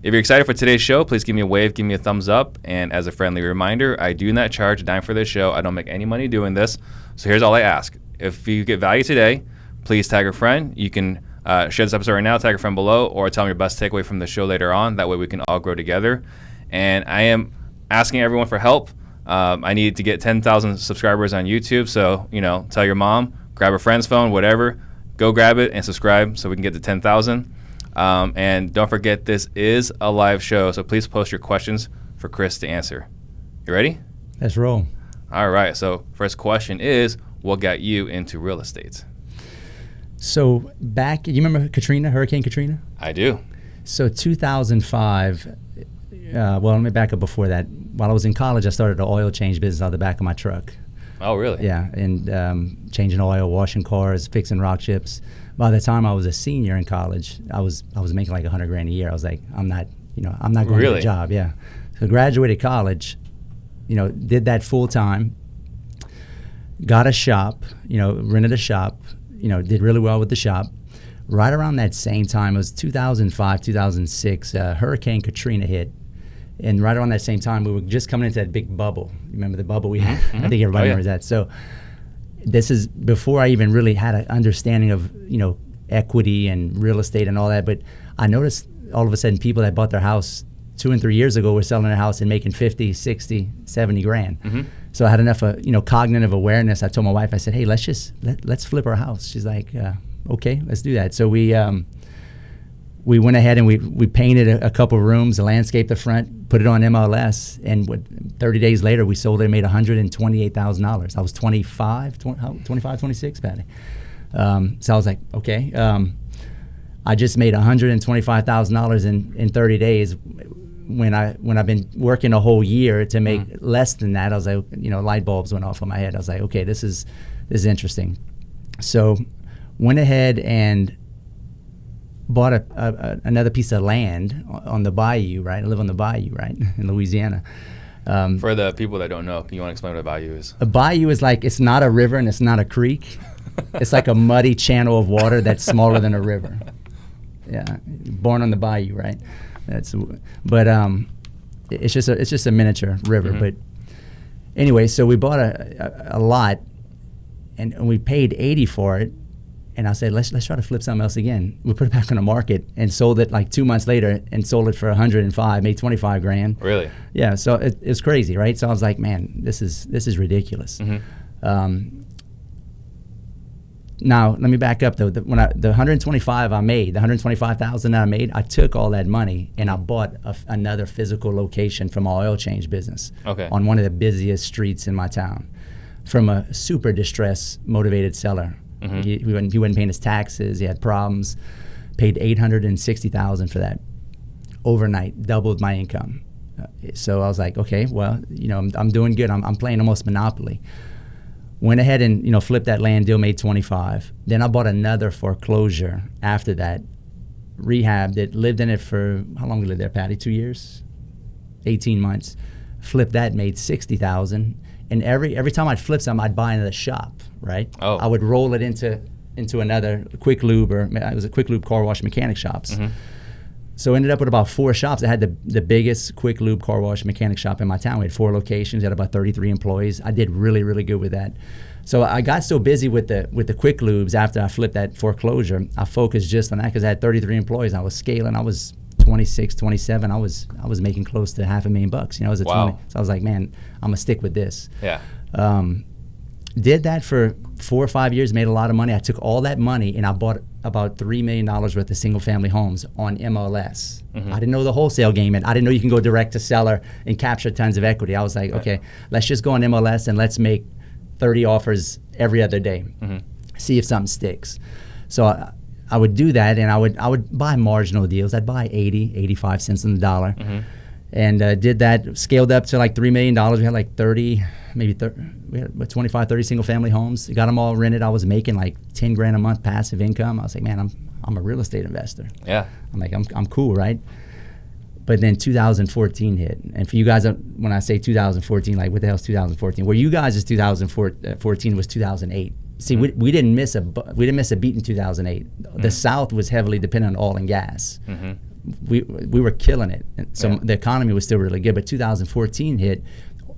If you're excited for today's show, please give me a wave, give me a thumbs up. And as a friendly reminder, I do not charge a dime for this show. I don't make any money doing this. So here's all I ask. If you get value today, please tag a friend. You can share this episode right now, tag a friend below, or tell me your best takeaway from the show later on. That way we can all grow together. And I am asking everyone for help. I need to get 10,000 subscribers on YouTube. So, tell your mom, grab a friend's phone, whatever. Go grab it and subscribe so we can get to 10,000. And don't forget, this is a live show, so please post your questions for Chris to answer. You ready? Let's roll. All right. So first question is, what got you into real estate? So you remember Katrina, Hurricane Katrina? I do. So 2005, well, let me back up before that. While I was in college, I started an oil change business out the back of my truck. Oh, really? Yeah, and changing oil, washing cars, fixing rock chips. By the time I was a senior in college, I was making like $100,000 a year. I was like, I'm not going to get a job. Yeah, so graduated college, did that full time. Got a shop, rented a shop, did really well with the shop. Right around that same time, it was 2005, 2006, Hurricane Katrina hit. And right around that same time, we were just coming into that big bubble. You remember the bubble we had? I think everybody remembers that. So this is before I even really had an understanding of, equity and real estate and all that. But I noticed all of a sudden people that bought their house 2 and 3 years ago were selling their house and making 50, 60, 70 grand. Mm-hmm. So I had enough, cognitive awareness. I told my wife, I said, hey, let's flip our house. She's like, okay, let's do that. So we went ahead and we painted a couple of rooms, landscaped the front, put it on MLS, and 30 days later we sold it and made $128,000. I was 25, 26, Patty. So I was like, okay. I just made $125,000 in 30 days. When I've been working a whole year to make less than that, I was like, light bulbs went off in my head. I was like, okay, this is interesting. So went ahead and bought another piece of land on the bayou, right? I live on the bayou, right, in Louisiana. For the people that don't know, you want to explain what a bayou is? A bayou is like, it's not a river and it's not a creek. It's like a muddy channel of water that's smaller than a river. Yeah, born on the bayou, right? It's just a miniature river. Mm-hmm. But anyway, so we bought a lot, and we paid $80 for it. And I said, let's try to flip something else again. We put it back on the market and sold it like 2 months later, and sold it for $105, made $25,000. Really? Yeah. So it's crazy, right? So I was like, man, this is ridiculous. Mm-hmm. Now let me back up though. The $125,000 I made, I took all that money and I bought another physical location from our oil change business. Okay. On one of the busiest streets in my town, from a super distressed, motivated seller. Mm-hmm. He wasn't paying his taxes. He had problems. Paid $860,000 for that. Overnight, doubled my income. So I was like, okay, well, I'm doing good. I'm playing almost Monopoly. Went ahead and flipped that land deal, made $25,000. Then I bought another foreclosure after that, rehabbed it, lived in it for how long we lived there, Patty? 2 years, 18 months. Flipped that, made $60,000. And every time I'd flip something, I'd buy another shop, right? Oh. I would roll it into another quick lube, or it was a quick lube car wash mechanic shops. Mm-hmm. So ended up with about 4 shops. I had the biggest quick lube car wash mechanic shop in my town. We had 4 locations, had about 33 employees. I did really, really good with that. So I got so busy with the quick lubes after I flipped that foreclosure, I focused just on that because I had 33 employees. I was scaling. I was 26, 27. I was making close to $500,000. As a 20. So I was like, man, I'm gonna stick with this. Yeah. Did that for 4 or 5 years, made a lot of money. I took all that money and I bought about $3 million worth of single family homes on MLS. Mm-hmm. I didn't know the wholesale game, and I didn't know you can go direct to seller and capture tons of equity. I was like, okay, let's just go on MLS and let's make 30 offers every other day. Mm-hmm. See if something sticks. So I would do that, and I would buy marginal deals. I'd buy 80, 85 cents on the dollar. Mm-hmm. And did that, scaled up to like $3 million. We had like 30, we had 25, 30 single family homes. Got them all rented. I was making like $10,000 a month passive income. I was like, man, I'm a real estate investor. Yeah. I'm like, I'm cool, right? But then 2014 hit. And for you guys, when I say 2014, like what the hell is 2014? Where you guys is 2014 was 2008. See, mm-hmm. we didn't miss a beat in 2008. Mm-hmm. The South was heavily dependent on oil and gas. Mm-hmm. we were killing it. And so the economy was still really good. But 2014 hit.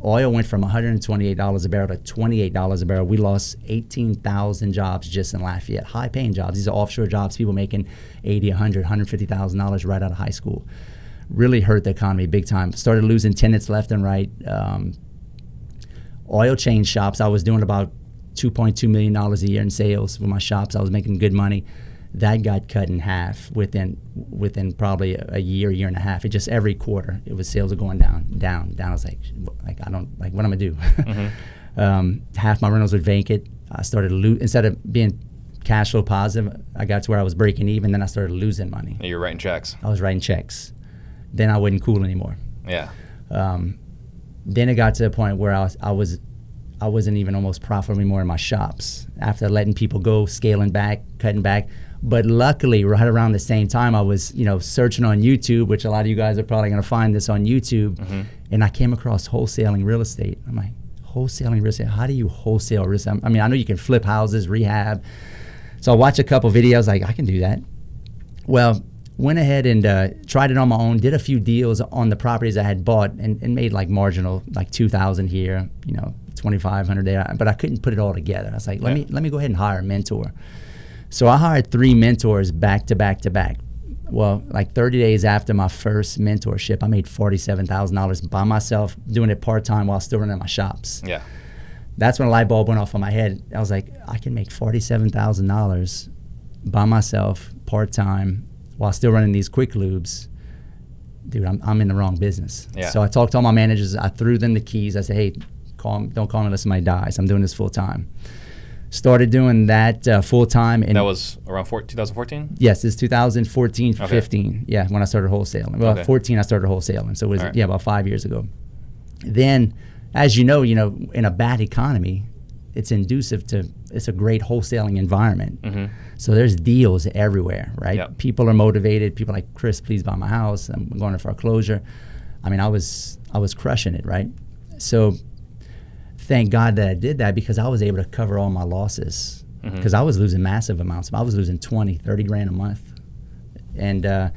Oil went from $128 a barrel to $28 a barrel. We lost 18,000 jobs just in Lafayette, high-paying jobs. These are offshore jobs, people making $80, $100, $150,000 right out of high school. Really hurt the economy big time. Started losing tenants left and right. Oil change shops, I was doing about $2.2 million a year in sales with my shops. I was making good money. That got cut in half within probably a year and a half. It just every quarter, sales were going down. I was like I don't what am I gonna do? Mm-hmm. Half my rentals were vacant. I started instead of being cash flow positive, I got to where I was breaking even. Then I started losing money. You're writing checks. I was writing checks. Then I wasn't cool anymore. Yeah. Then it got to the point where I wasn't even almost profitable anymore in my shops after letting people go, scaling back, cutting back. But luckily, right around the same time, I was, searching on YouTube, which a lot of you guys are probably going to find this on YouTube, mm-hmm. and I came across wholesaling real estate. I'm like, wholesaling real estate? How do you wholesale real estate? I mean, I know you can flip houses, rehab. So I watched a couple videos, like, I can do that. Well, went ahead and tried it on my own, did a few deals on the properties I had bought, and made like marginal, like $2,000 here, $2,500 there, but I couldn't put it all together. I was like, let me go ahead and hire a mentor. So I hired 3 mentors back to back to back. Well, like 30 days after my first mentorship, I made $47,000 by myself, doing it part-time while still running my shops. Yeah. That's when a light bulb went off on my head. I was like, I can make $47,000 by myself, part-time, while still running these quick lubes. Dude, I'm in the wrong business. Yeah. So I talked to all my managers. I threw them the keys. I said, hey, don't call me unless somebody dies. I'm doing this full-time. Started doing that full-time. And that was around 2014? Yes, it's 2014, okay. 15. Yeah, when I started wholesaling. Well, okay. 14 I started wholesaling. So it was, about 5 years ago. Then, as you know, in a bad economy, it's a great wholesaling environment. Mm-hmm. So there's deals everywhere, right? Yep. People are motivated. People are like, Chris, please buy my house. I'm going to foreclosure. I mean, I was crushing it, right? So thank God that I did that, because I was able to cover all my losses, because I was losing massive amounts. I was losing 20, 30 grand a month. And I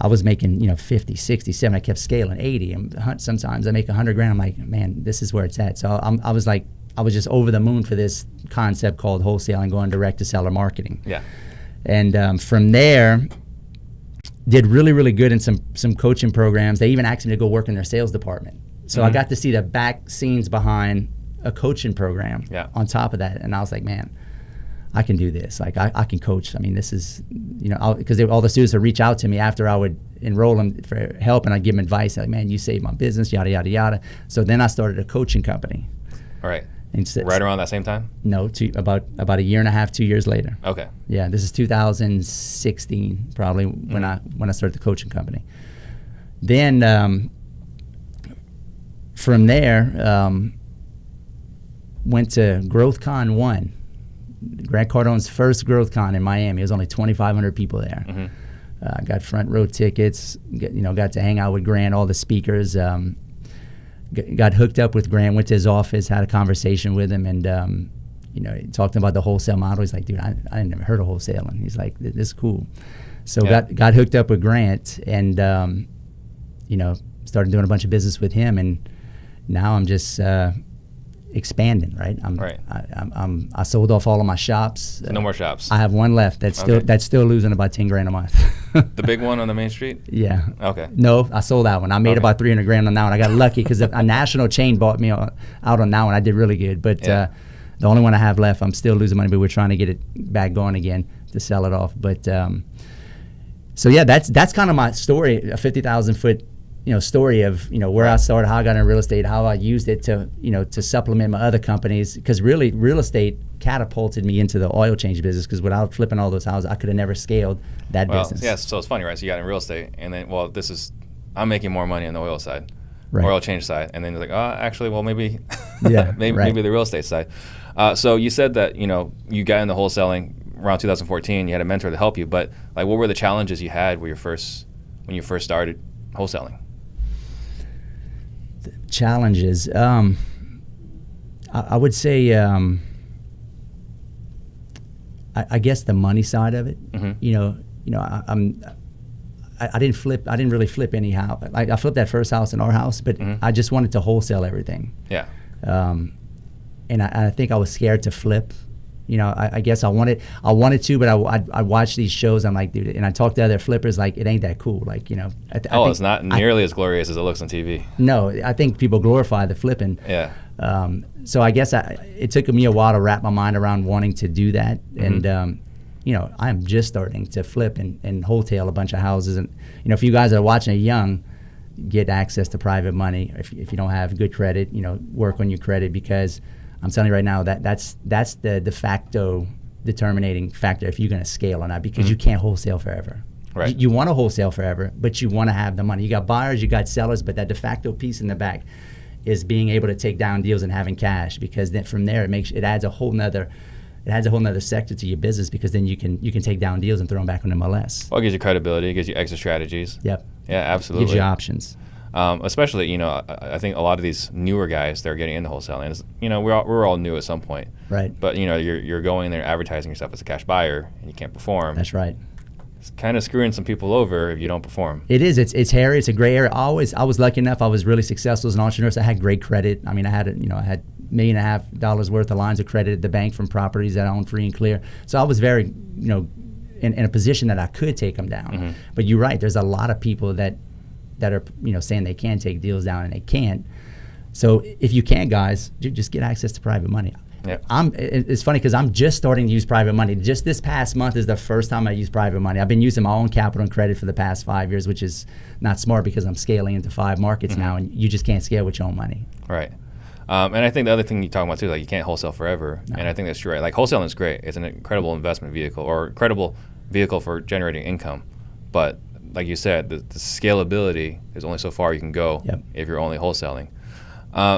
was making, 50, 60, 70. I kept scaling 80. And sometimes I make 100 grand. I'm like, man, this is where it's at. So I was just over the moon for this concept called wholesaling, going direct to seller marketing. Yeah. And from there, did really, really good in some coaching programs. They even asked me to go work in their sales department. So I got to see the back scenes behind a coaching program on top of that. And I was like, man, I can do this. Like, I can coach. I mean, this is, because all the students would reach out to me after I would enroll them for help, and I'd give them advice. Like, man, you saved my business, yada, yada, yada. So then I started a coaching company. All right. Right around that same time? No, about a year and a half, 2 years later. Okay. Yeah, this is 2016 probably when I started the coaching company. Then from there, went to GrowthCon 1, Grant Cardone's first GrowthCon in Miami. It was only 2,500 people there. Mm-hmm. Got front row tickets. Got to hang out with Grant, all the speakers. Got hooked up with Grant, went to his office, had a conversation with him, and talked about the wholesale model. He's like, dude, I never heard of wholesaling. He's like, this is cool. So got hooked up with Grant, and started doing a bunch of business with him, and now I'm just expanding. Right. I sold off all of my shops. No more shops. I have one left that's still losing about 10 grand a month. The big one on the main street? Yeah. Okay. No, I sold that one. I made about 300 grand on that one. I got lucky because a national chain bought me out on that one. I did really good. But the only one I have left, I'm still losing money, but we're trying to get it back going again to sell it off. But so yeah, that's kind of my story, a 50,000 foot story of where I started, how I got into real estate, how I used it to to supplement my other companies, because really real estate catapulted me into the oil change business, because without flipping all those houses, I could have never scaled that business. Yeah, so it's funny, right? So you got in real estate, and then, I'm making more money on the oil side, right. Oil change side, and then you're like, actually, well, maybe, maybe right. the real estate side. So you said that you got into wholesaling around 2014. You had a mentor to help you, but like, what were the challenges you had when you first started wholesaling? The challenges, I would say, I guess the money side of it. Mm-hmm. I didn't really flip any house. I flipped that first house in our house, but I just wanted to wholesale everything. Yeah. And I think I was scared to flip. You know, I guess I wanted to, but I watch these shows. I'm like, dude, and I talk to other flippers, like, it ain't that cool. Like, you know. I think it's not nearly as glorious as it looks on TV. No, I think people glorify the flipping. Yeah. So I guess it took me a while to wrap my mind around wanting to do that. And, you know, I'm just starting to flip and wholesale a bunch of houses. And, you know, if you guys are watching it young, get access to private money. If you don't have good credit, you know, work on your credit, because I'm telling you right now that's the de facto determining factor if you're going to scale or not, because you can't wholesale forever. Right. You want to wholesale forever, but you want to have the money. You got buyers, you got sellers, but that de facto piece in the back is being able to take down deals and having cash, because then from there it adds a whole nother sector to your business, because then you can take down deals and throw them back on MLS. Well, it gives you credibility, it gives you exit strategies. Yep. Yeah, absolutely. Gives you options. Especially, you know, I think a lot of these newer guys that are getting into wholesaling, you know, we're all new at some point. Right. But, you know, you're going there advertising yourself as a cash buyer and you can't perform. That's right. It's kind of screwing some people over if you don't perform. It is. It's hairy. It's a gray area. I was lucky enough. I was really successful as an entrepreneur. So I had great credit. I mean, I had $1.5 million worth of lines of credit at the bank from properties that I owned free and clear. So I was very, you know, in a position that I could take them down. But you're right. There's a lot of people that are, you know, saying they can take deals down and they can't. So if you can, guys, just get access to private money. Yep. It's funny because I'm just starting to use private money. Just this past month is the first time I used private money. I've been using my own capital and credit for the past 5 years, which is not smart because I'm scaling into 5 markets now, and you just can't scale with your own money. Right. And I think the other thing you're talking about too, like you can't wholesale forever. No. And I think that's true, right? Like wholesaling is great. It's an incredible investment vehicle or incredible vehicle for generating income. But like you said, the scalability is only so far you can go if you're only wholesaling.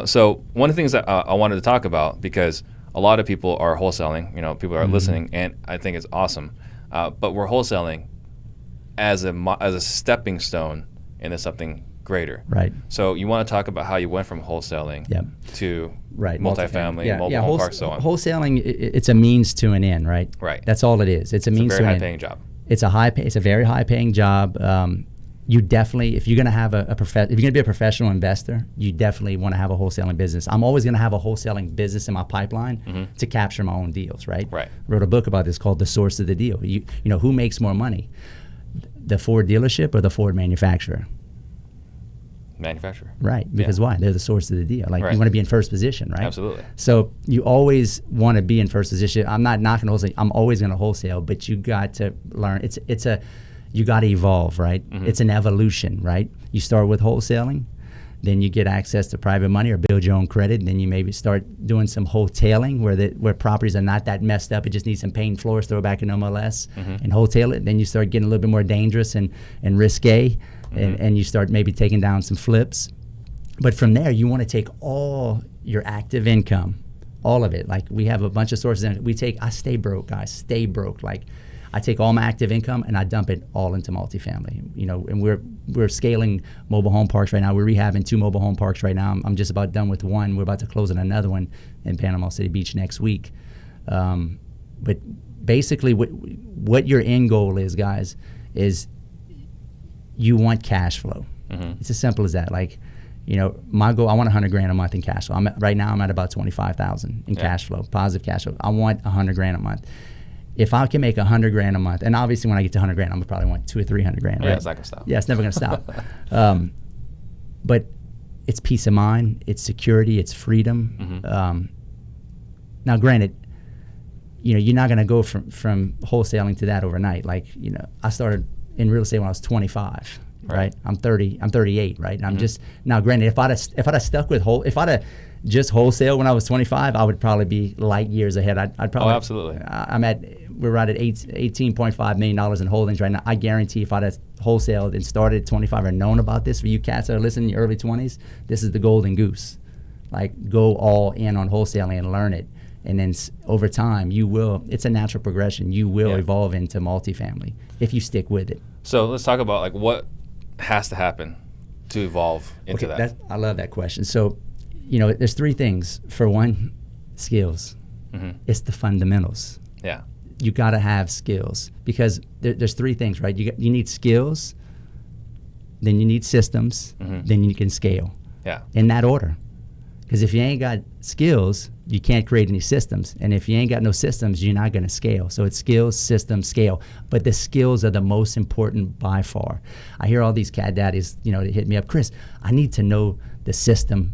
So one of the things that I wanted to talk about, because a lot of people are wholesaling, you know, people are listening, and I think it's awesome. But we're wholesaling as a stepping stone into something greater. Right. So you want to talk about how you went from wholesaling to multifamily, mobile home parks, so on. Wholesaling, it's a means to an end, right? Right. That's all it is. It's a means to an end. It's a very high-paying job. It's a very high-paying job. You definitely, if you're going to have if you're going to be a professional investor, you definitely want to have a wholesaling business. I'm always going to have a wholesaling business in my pipeline to capture my own deals, right? Right. Wrote a book about this called The Source of the Deal. You know, who makes more money, the Ford dealership or the Ford manufacturer? Manufacturer. Right, because why? They're the source of the deal. Like you want to be in first position, right? Absolutely. So you always want to be in first position. I'm not knocking wholesale. I'm always going to wholesale, but you got to learn. You got to evolve, right? It's an evolution, right? You start with wholesaling, then you get access to private money or build your own credit, and then you maybe start doing some wholetailing where properties are not that messed up. It just needs some paint floors, throw it back in MLS and wholesale it. Then you start getting a little bit more dangerous and risque, and you start maybe taking down some flips. But from there, you want to take all your active income, all of it. Like we have a bunch of sources. I stay broke, guys. Stay broke. Like I take all my active income and I dump it all into multifamily. You know, and we're scaling mobile home parks right now. We're rehabbing 2 mobile home parks right now. I'm just about done with one. We're about to close on another one in Panama City Beach next week. But basically, what your end goal is, guys, is you want cash flow. It's as simple as that. Like, you know, my goal, I want $100,000 a month in cash flow. Right now I'm at about $25,000 in cash flow, positive cash flow. I want $100,000 a month. If I can make $100,000 a month, and obviously when I get to $100,000, I'm gonna probably want $200,000 or $300,000. Right? Yeah, it's not gonna stop. Yeah, it's never gonna stop. But it's peace of mind, it's security, it's freedom. Now, granted, you know, you're not gonna go from wholesaling to that overnight. Like, you know, I started in real estate when I was 25. Right. I'm 38. Right. And I'm just now. Granted, if I'd have stuck with just wholesale when I was 25, I would probably be light years ahead. I'd probably. Oh, absolutely. We're right at $18.5 million in holdings right now. I guarantee if I'd have wholesaled and started at 25 or known about this, for you cats that are listening in your early 20s, this is the golden goose. Like, go all in on wholesaling and learn it. And then over time, it's a natural progression. You will evolve into multifamily if you stick with it. So let's talk about like what has to happen to evolve into that. I love that question. So, you know, there's 3 things. For one, skills. It's the fundamentals. Yeah. You got to have skills because there's 3 things, right? You need skills, then you need systems, then you can scale. Yeah. In that order. Because if you ain't got skills, you can't create any systems. And if you ain't got no systems, you're not going to scale. So it's skills, systems, scale. But the skills are the most important by far. I hear all these cat daddies, they hit me up, Chris, I need to know the system.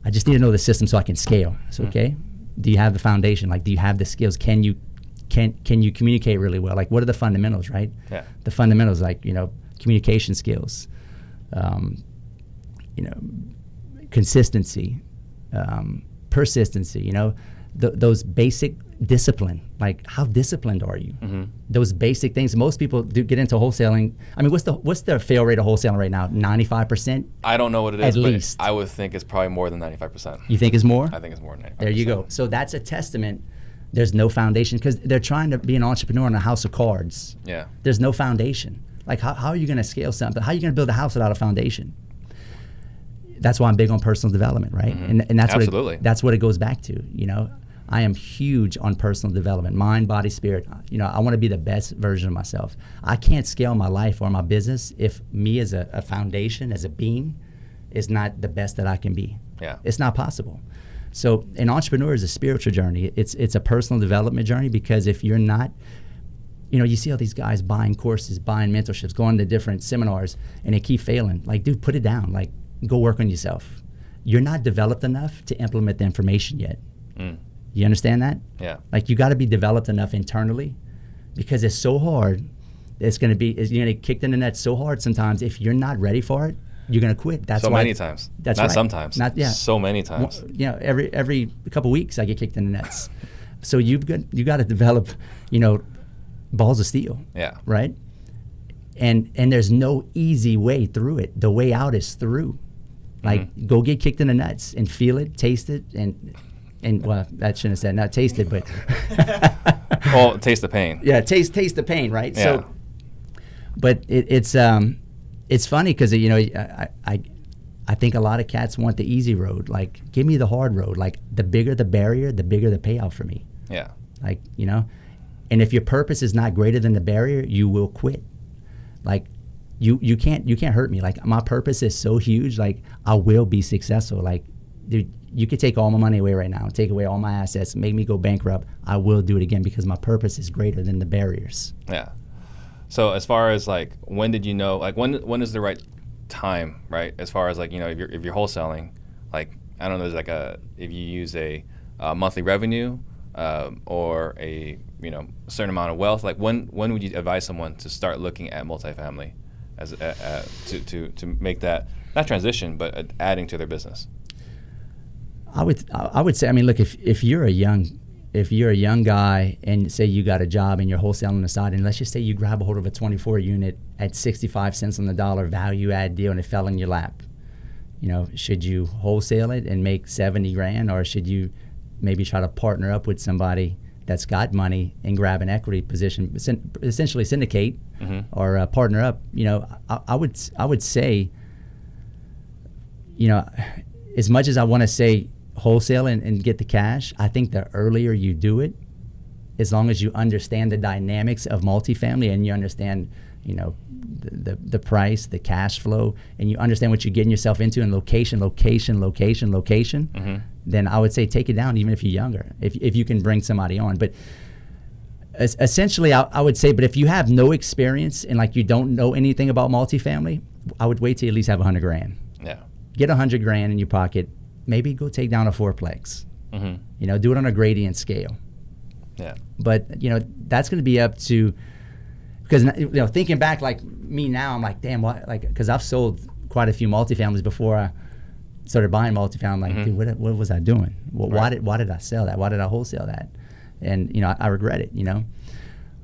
I just need to know the system so I can scale. So, okay, do you have the foundation? Like, do you have the skills? Can you communicate really well? Like, what are the fundamentals, right? Yeah. The fundamentals, like, communication skills, consistency, persistency, those basic discipline, like how disciplined are you? Those basic things. Most people do get into wholesaling. I mean, what's the fail rate of wholesaling right now? 95%? I don't know what it is, at least. I would think it's probably more than 95%. You think it's more? I think it's more than 95%. There you go. So that's a testament. There's no foundation because they're trying to be an entrepreneur in a house of cards. Yeah. There's no foundation. Like, how are you going to scale something? How are you going to build a house without a foundation? That's why I'm big on personal development, right? And that's Absolutely. That's what it goes back to. I am huge on personal development, mind, body, spirit. I want to be the best version of myself. I can't scale my life or my business if me as a foundation, as a being, is not the best that I can be. Yeah. It's not possible. So an entrepreneur is a spiritual journey. It's a personal development journey, because if you're not, you see all these guys buying courses, buying mentorships, going to different seminars, and they keep failing. Like, dude, put it down. Like, go work on yourself. You're not developed enough to implement the information yet. You understand that? Yeah. Like, you got to be developed enough internally, because it's so hard. You're going to get kicked in the net so hard sometimes. If you're not ready for it, you're going to quit. That's so why, many times. That's not right. Sometimes. Not yeah. So many times. Every couple weeks I get kicked in the nets. So you got to develop, balls of steel. Yeah. Right. And there's no easy way through it. The way out is through. Like, go get kicked in the nuts and feel it, taste it, and well, that shouldn't have said not taste it, but well, taste the pain. Yeah, taste the pain, right? Yeah. So, but it's funny because I think a lot of cats want the easy road. Like, give me the hard road. Like, the bigger the barrier, the bigger the payout for me. Yeah. Like, and if your purpose is not greater than the barrier, you will quit. Like, you can't hurt me. Like, my purpose is so huge. Like, I will be successful. Like, dude, you could take all my money away right now, take away all my assets, make me go bankrupt. I will do it again, because my purpose is greater than the barriers. Yeah. So as far as like, when did you know? Like, when is the right time, right? As far as like, if you're wholesaling, like, I don't know, there's like if you use a monthly revenue or a certain amount of wealth, like when would you advise someone to start looking at multifamily as to make that not transition but adding to their business? I would say, I mean, look, if you're a young guy and say you got a job and you're wholesaling on the side, and let's just say you grab a hold of a 24 unit at 65 cents on the dollar value add deal and it fell in your lap, should you wholesale it and make 70 grand, or should you maybe try to partner up with somebody that's got money and grab an equity position, essentially syndicate or partner up? I would say, as much as I want to say wholesale and get the cash, I think the earlier you do it, as long as you understand the dynamics of multifamily and you understand, the price, the cash flow, and you understand what you're getting yourself into, and location, then I would say take it down, even if you're younger, if you can bring somebody on. But essentially, I would say, but if you have no experience and like you don't know anything about multifamily, I would wait till you at least have 100 grand. Yeah. Get 100 grand in your pocket. Maybe go take down a fourplex. Do it on a gradient scale. Yeah. But that's going to be up to, because thinking back, like me now, I'm like, damn, what? Like, because I've sold quite a few multifamilies before I started buying multifamily. I'm like, dude, what was I doing? Why did I sell that? Why did I wholesale that? And I regret it.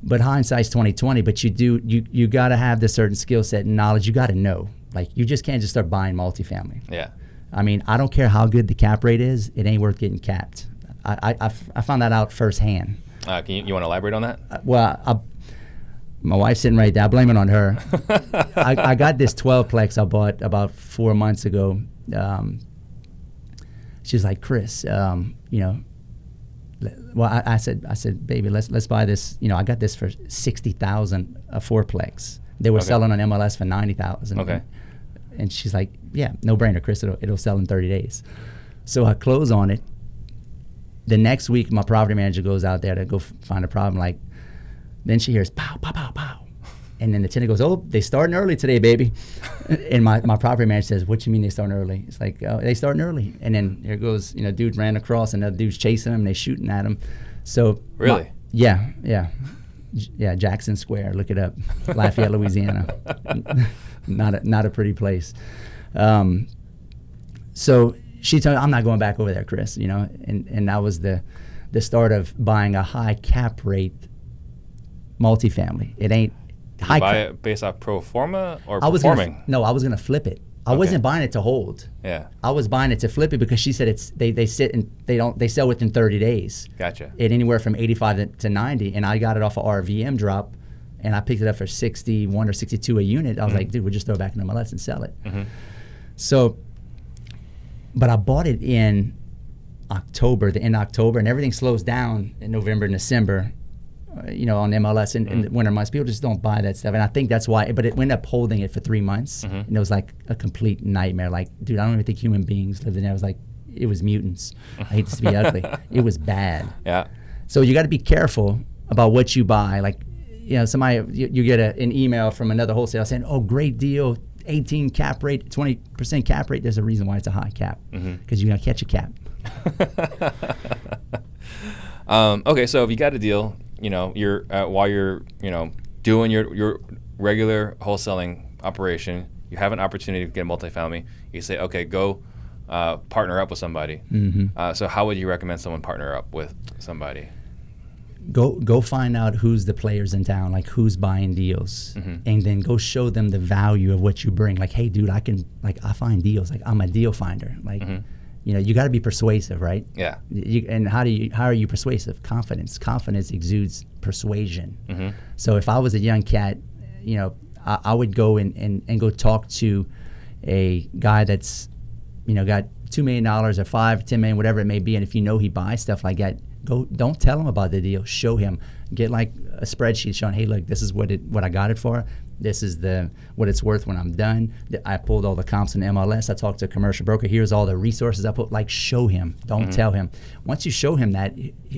But hindsight's 20/20. But you got to have this certain skill set and knowledge. You got to know. Like, you just can't just start buying multifamily. Yeah. I mean, I don't care how good the cap rate is, it ain't worth getting capped. I found that out firsthand. Can you want to elaborate on that? My wife's sitting right there. I blame it on her. I got this 12-plex I bought about 4 months ago. She was like, Chris, I said, baby, let's buy this. I got this for $60,000 a fourplex. They were selling on MLS for $90,000. Okay. And she's like, yeah, no brainer, Chris, it'll sell in 30 days. So I close on it. The next week, my property manager goes out there to go find a problem. Like, then she hears pow, pow, pow, pow. And then the tenant goes, oh, they starting early today, baby. And my property manager says, what you mean they starting early? It's like, oh, they starting early. And then here goes, dude ran across, and the dude's chasing him, and they shooting at him. So really? Yeah, Jackson Square, look it up. Lafayette, Louisiana. Not a pretty place. So she told me, I'm not going back over there, Chris, and that was the start of buying a high cap rate multifamily. It ain't high. Buy it based off pro forma or I was performing? I was gonna flip it. I wasn't buying it to hold. Yeah. I was buying it to flip it because she said they sit and they sell within 30 days. Gotcha. At anywhere from 85 to 90, and I got it off of RVM drop, and I picked it up for 61 or 62 a unit. I was like, dude, we'll just throw it back in MLS and sell it. So, but I bought it in October, the end of October, and everything slows down in November and December. On MLS in the winter months, people just don't buy that stuff, and I think that's why. But it ended up holding it for 3 months, and it was like a complete nightmare. Like, dude, I don't even think human beings lived in there. It was mutants. I hate this to be ugly. It was bad. Yeah. So you got to be careful about what you buy. Like, somebody you get an email from another wholesaler saying, "Oh, great deal, 18 cap rate, 20% cap rate." There's a reason why it's a high cap, because you're gonna catch a cap. Okay, so if you got a deal. You're while you're doing your regular wholesaling operation, you have an opportunity to get multifamily. You say, okay, go partner up with somebody. So how would you recommend someone partner up with somebody? Go find out who's the players in town, like who's buying deals, and then go show them the value of what you bring. Like, hey, dude, I find deals. Like, I'm a deal finder. Like. You got to be persuasive, right? Yeah. And how are you persuasive? Confidence. Confidence exudes persuasion. So if I was a young cat, I would go and go talk to a guy that's, got $2 million or $5, $10 million, whatever it may be. And if he buys stuff like that, don't tell him about the deal. Show him. Get like a spreadsheet showing, hey, look, this is what I got it for. This is what it's worth when I'm done. I pulled all the comps in MLS. I talked to a commercial broker. Here's all the resources I put. Like, show him. Don't tell him. Once you show him that,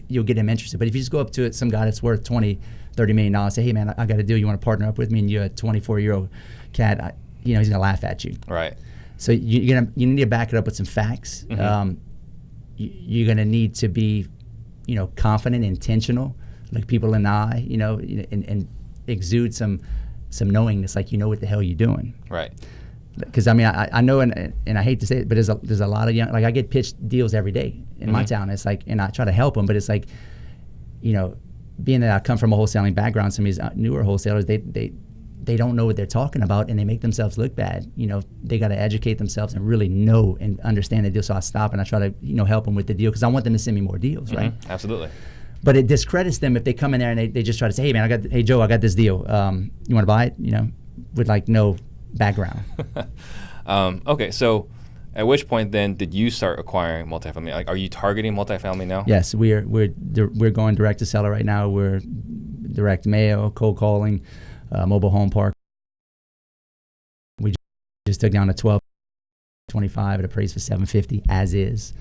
you'll get him interested. But if you just go up to some guy that's worth $20, $30 million, say, hey, man, I got a deal. You want to partner up with me? And you're a 24-year-old cat, he's going to laugh at you. Right. So you need to back it up with some facts. You're going to need to be, confident, intentional, like people in the eye, and exude some knowingness, like what the hell you're doing. Right. Because I know, and I hate to say it, but there's a lot of young, like I get pitched deals every day in my town. It's like, and I try to help them, but it's like, being that I come from a wholesaling background, some of these newer wholesalers, they don't know what they're talking about, and they make themselves look bad. They got to educate themselves and really know and understand the deal. So I stop and I try to help them with the deal, because I want them to send me more deals, right? Absolutely. But it discredits them if they come in there and they just try to say, hey man, hey Joe, I got this deal. You want to buy it? With like no background. Okay, so at which point then did you start acquiring multifamily? Like, are you targeting multifamily now? Yes, we're going direct to seller right now. We're direct mail, cold calling, mobile home park. We just took down a 1225 at a price for $750 as is.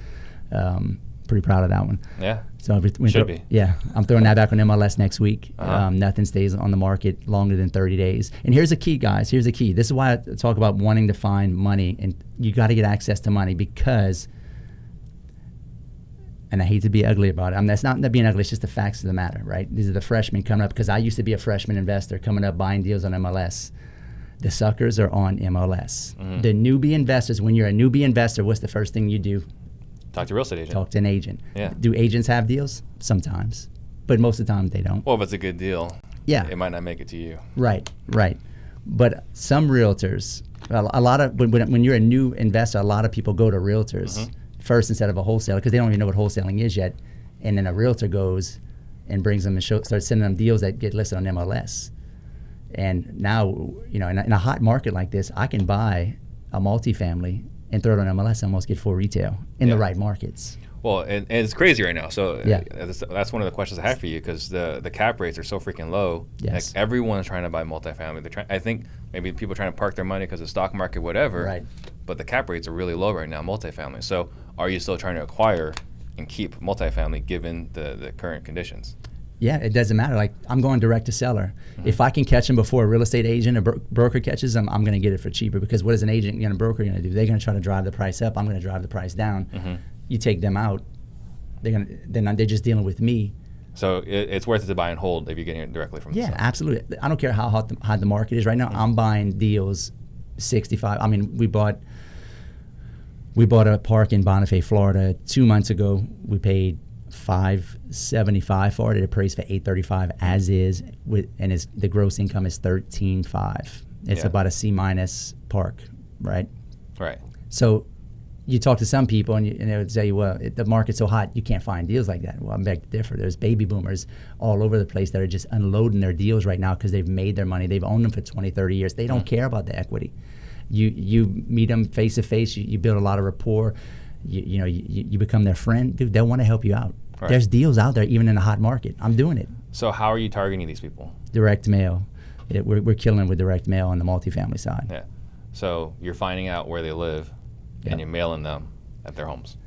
Pretty proud of that one. Yeah. So should be. Yeah, I'm throwing that back on MLS next week. Nothing stays on the market longer than 30 days. And here's the key, guys. Here's the key. This is why I talk about wanting to find money, and you got to get access to money, because, and I hate to be ugly about it. That's not being ugly. It's just the facts of the matter, right? These are the freshmen coming up, because I used to be a freshman investor coming up buying deals on MLS. The suckers are on MLS. The newbie investors. When you're a newbie investor, what's the first thing you do? Talk to a real estate agent. Talk to an agent. Yeah. Do agents have deals? Sometimes. But most of the time they don't. Well, if it's a good deal, it might not make it to you. Right. But some realtors, a lot of, when you're a new investor, a lot of people go to realtors first instead of a wholesaler, because they don't even know what wholesaling is yet. And then a realtor goes and brings them and starts sending them deals that get listed on MLS. And now, in a hot market like this, I can buy a multifamily and throw it on MLS and almost get full retail in the right markets. Well, and it's crazy right now. So yeah. That's one of the questions I have for you, because the cap rates are so freaking low. Yes. Like everyone's trying to buy multifamily. I think maybe people are trying to park their money because of the stock market, whatever. Right. But the cap rates are really low right now, multifamily. So are you still trying to acquire and keep multifamily given the current conditions? Yeah, it doesn't matter. Like, I'm going direct to seller. If I can catch them before a real estate agent or broker catches them, I'm going to get it for cheaper, because what is an agent and a broker going to do? They're going to try to drive the price up. I'm going to drive the price down. You take them out, they're just dealing with me. So it's worth it to buy and hold if you're getting it directly from the seller. Yeah, absolutely. I don't care how hot the market is right now. I'm buying deals 65. I mean, we bought a park in Bonifay, Florida 2 months ago. We paid $575 for it. It appraised for $835 as is, and the gross income is $13.5. It's about a C- park, right? Right. So you talk to some people and they would say, well, the market's so hot, you can't find deals like that. Well, I'm beg to differ. There's baby boomers all over the place that are just unloading their deals right now because they've made their money. They've owned them for 20, 30 years. They don't care about the equity. You meet them face to face. You build a lot of rapport. You become their friend. Dude, they'll want to help you out. Right. There's deals out there even in a hot market. I'm doing it. So how are you targeting these people? Direct mail. We're killing it with direct mail on the multifamily side. Yeah. So you're finding out where they live, and you're mailing them at their homes.